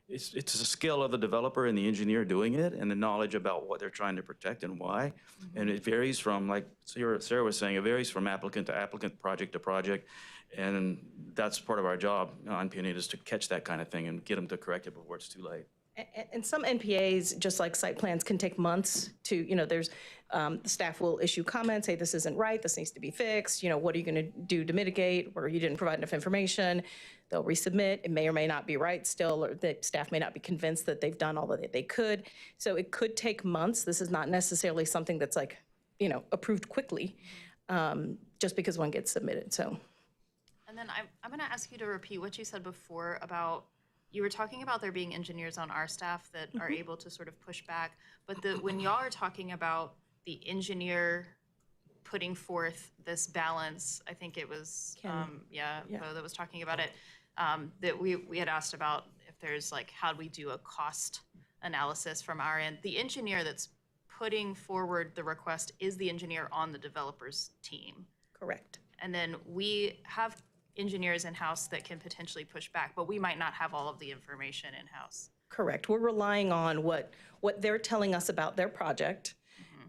it's a skill of the developer and the engineer doing it and the knowledge about what they're trying to protect and why. Mm-hmm. And it varies from, like Sarah was saying, it varies from applicant to applicant, project to project. And that's part of our job on PNA is to catch that kind of thing and get them to correct it before it's too late. And some NPAs, just like site plans, can take months to, you know, there's, the staff will issue comments, hey, this isn't right, this needs to be fixed, you know, what are you going to do to mitigate, or you didn't provide enough information. They'll resubmit. It may or may not be right still, or the staff may not be convinced that they've done all that they could. So it could take months. This is not necessarily something that's like, you know, approved quickly, just because one gets submitted, so. And then I'm going to ask you to repeat what you said before about, you were talking about there being engineers on our staff that are able to sort of push back, but when y'all are talking about the engineer putting forth this balance, I think it was, Bo that was talking about it, that we had asked about if there's like, how do we do a cost analysis from our end? The engineer that's putting forward the request is the engineer on the developer's team. Correct. And then we have engineers in-house that can potentially push back, but we might not have all of the information in-house. Correct. We're relying on what they're telling us about their project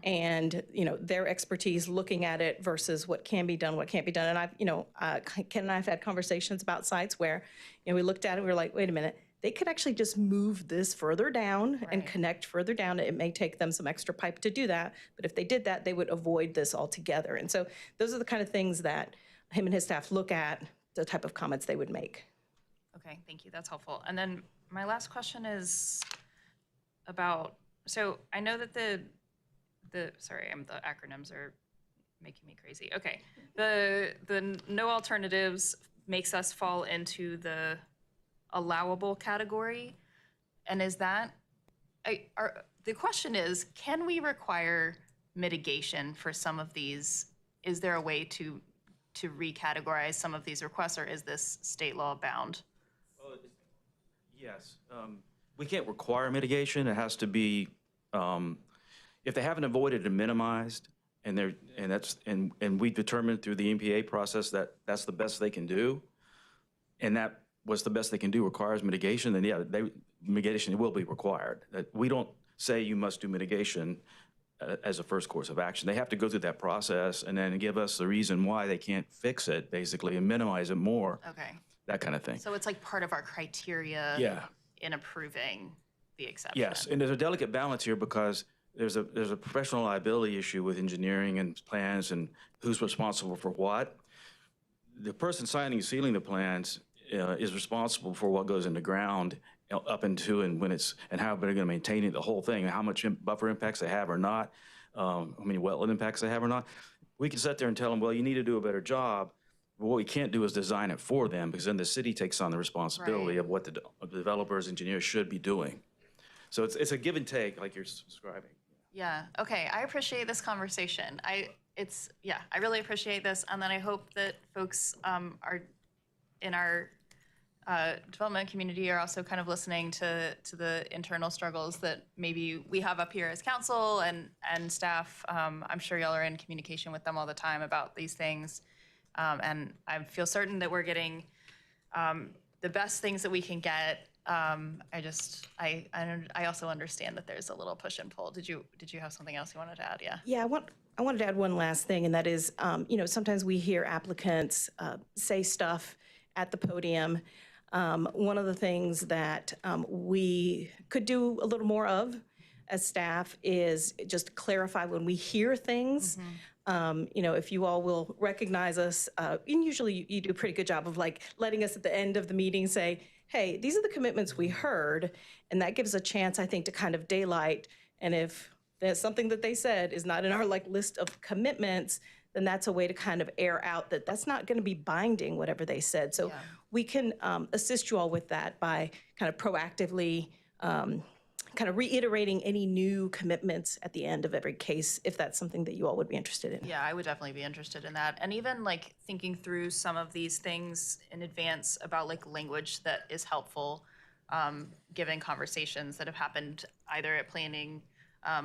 and, you know, their expertise looking at it versus what can be done, what can't be done. And I've, you know, Ken and I have had conversations about sites where, you know, we looked at it, we were like, wait a minute, they could actually just move this further down and connect further down. It may take them some extra pipe to do that, but if they did that, they would avoid this altogether. And so those are the kind of things that him and his staff look at, the type of comments they would make. Okay, thank you, that's helpful. And then my last question is about, so I know that the acronyms are making me crazy. Okay, the no alternatives makes us fall into the allowable category. And is that, the question is, can we require mitigation for some of these? Is there a way to recategorize some of these requests, or is this state law bound? Yes, we can't require mitigation. It has to be, if they haven't avoided and minimized, and we determined through the MPA process that that's the best they can do, and that was the best they can do requires mitigation, then yeah, mitigation will be required. We don't say you must do mitigation as a first course of action. They have to go through that process and then give us the reason why they can't fix it, basically, and minimize it more. Okay. That kind of thing. So it's like part of our criteria in approving the exception. Yes, and there's a delicate balance here because there's a professional liability issue with engineering and plans and who's responsible for what. The person signing and sealing the plans is responsible for what goes in the ground up into and when it's, and how they're going to maintain it, the whole thing, and how much buffer impacts they have or not, how many wetland impacts they have or not. We can sit there and tell them, well, you need to do a better job. But what we can't do is design it for them, because then the city takes on the responsibility of what the developers, engineers should be doing. So it's a give and take, like you're describing. Yeah, okay, I appreciate this conversation. I really appreciate this, and then I hope that folks are in our development community are also kind of listening to the internal struggles that maybe we have up here as council and staff. I'm sure y'all are in communication with them all the time about these things, and I feel certain that we're getting the best things that we can get. I also understand that there's a little push and pull. Did you have something else you wanted to add? Yeah. Yeah, I wanted to add one last thing, and that is, sometimes we hear applicants say stuff at the podium. One of the things that we could do a little more of as staff is just clarify when we hear things. If you all will recognize us, and usually you do a pretty good job of like letting us at the end of the meeting say, hey, these are the commitments we heard, and that gives a chance, I think, to kind of daylight. And if there's something that they said is not in our like list of commitments, then that's a way to kind of air out that that's not going to be binding, whatever they said. So we can assist you all with that by kind of proactively kind of reiterating any new commitments at the end of every case, if that's something that you all would be interested in. Yeah, I would definitely be interested in that. And even like thinking through some of these things in advance about like language that is helpful, given conversations that have happened either at planning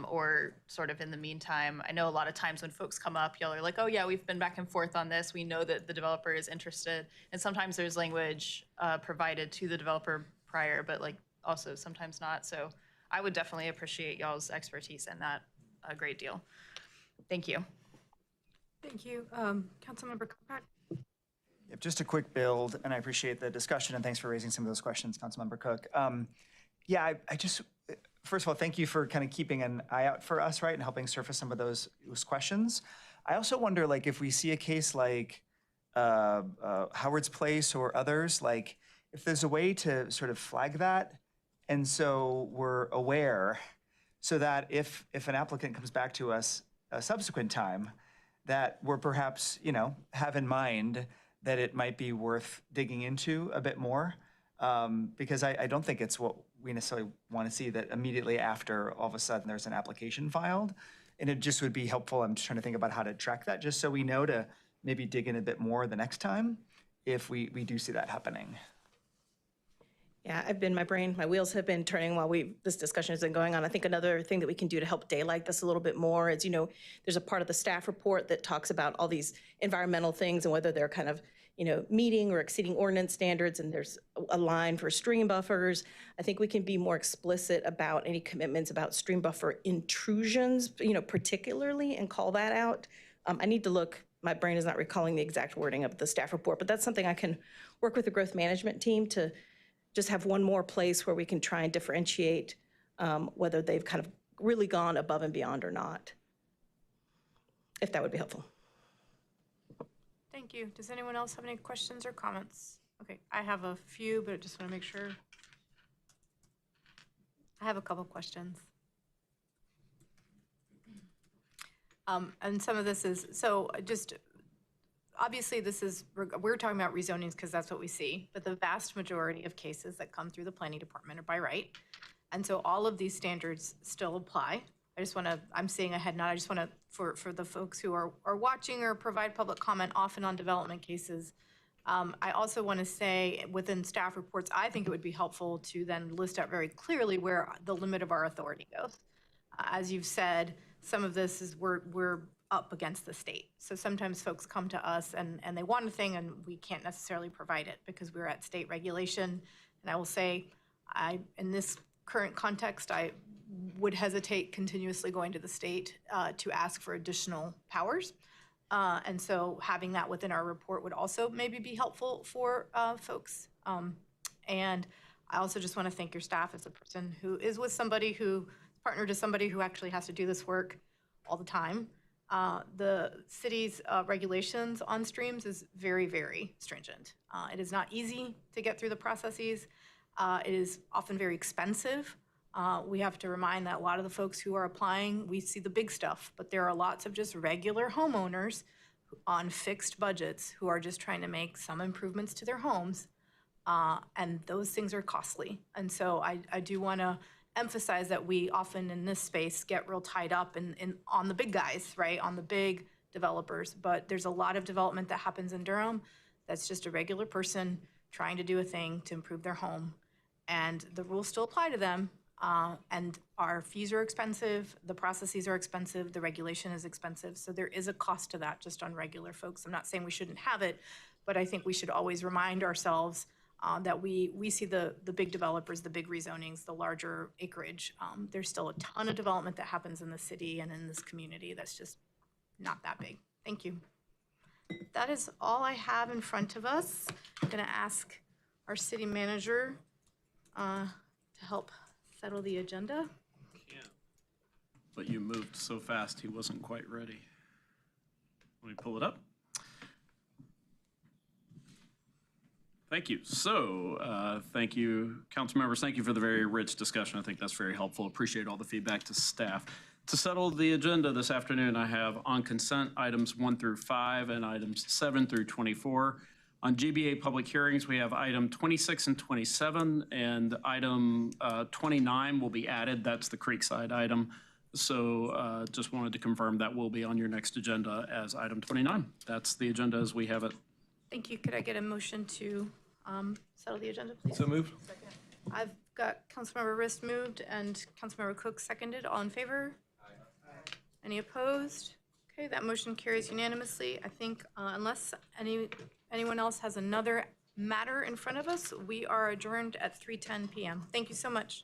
or sort of in the meantime. I know a lot of times when folks come up, y'all are like, oh yeah, we've been back and forth on this. We know that the developer is interested. And sometimes there's language provided to the developer prior, but like also sometimes not. So I would definitely appreciate y'all's expertise in that a great deal. Thank you. Thank you. Councilmember Cook. Yep, just a quick build, and I appreciate the discussion, and thanks for raising some of those questions, Councilmember Cook. I just, first of all, thank you for kind of keeping an eye out for us, right, and helping surface some of those questions. I also wonder, like, if we see a case like Howard's Place or others, like, if there's a way to sort of flag that, and so we're aware, so that if an applicant comes back to us a subsequent time, that we're perhaps, have in mind that it might be worth digging into a bit more, because I don't think it's what we necessarily want to see, that immediately after all of a sudden there's an application filed. And it just would be helpful, I'm just trying to think about how to track that, just so we know to maybe dig in a bit more the next time if we do see that happening. Yeah, my wheels have been turning while this discussion has been going on. I think another thing that we can do to help daylight this a little bit more is, there's a part of the staff report that talks about all these environmental things and whether they're kind of, meeting or exceeding ordinance standards, and there's a line for stream buffers. I think we can be more explicit about any commitments about stream buffer intrusions, particularly, and call that out. I need to look, my brain is not recalling the exact wording of the staff report, but that's something I can work with the growth management team to just have one more place where we can try and differentiate whether they've kind of really gone above and beyond or not, if that would be helpful. Thank you. Does anyone else have any questions or comments? Okay, I have a few, but I just want to make sure. I have a couple questions. And some of this is, so just, obviously we're talking about rezonings because that's what we see, but the vast majority of cases that come through the planning department are by right. And so all of these standards still apply. I'm seeing a head nod. I just want to, for the folks who are watching or provide public comment often on development cases, I also want to say within staff reports, I think it would be helpful to then list out very clearly where the limit of our authority goes. As you've said, some of this is we're up against the state. So sometimes folks come to us and they want a thing and we can't necessarily provide it because we're at state regulation. And I will say, in this current context, I would hesitate continuously going to the state to ask for additional powers. And so having that within our report would also maybe be helpful for folks. And I also just want to thank your staff as a person who is with somebody who partnered to somebody who actually has to do this work all the time. The city's regulations on streams is very, very stringent. It is not easy to get through the processes. It is often very expensive. We have to remind that a lot of the folks who are applying, we see the big stuff, but there are lots of just regular homeowners on fixed budgets who are just trying to make some improvements to their homes. And those things are costly. And so I do want to emphasize that we often in this space get real tied up on the big guys, right? On the big developers. But there's a lot of development that happens in Durham that's just a regular person trying to do a thing to improve their home. And the rules still apply to them. And our fees are expensive, the processes are expensive, the regulation is expensive. So there is a cost to that just on regular folks. I'm not saying we shouldn't have it, but I think we should always remind ourselves that we see the big developers, the big rezonings, the larger acreage. There's still a ton of development that happens in the city and in this community that's just not that big. Thank you. That is all I have in front of us. I'm gonna ask our city manager to help settle the agenda. But you moved so fast, he wasn't quite ready. Let me pull it up. Thank you. So, thank you, council members. Thank you for the very rich discussion. I think that's very helpful. Appreciate all the feedback to staff. To settle the agenda this afternoon, I have on consent items 1 through 5 and items 7 through 24. On GBA public hearings, we have item 26 and 27, and item 29 will be added. That's the Creekside item. So just wanted to confirm that will be on your next agenda as item 29. That's the agenda as we have it. Thank you. Could I get a motion to settle the agenda, please? So moved. I've got Councilmember Rist moved and Councilmember Cook seconded. All in favor? Aye. Any opposed? Okay, that motion carries unanimously. I think unless anyone else has another matter in front of us, we are adjourned at 3:10 p.m. Thank you so much.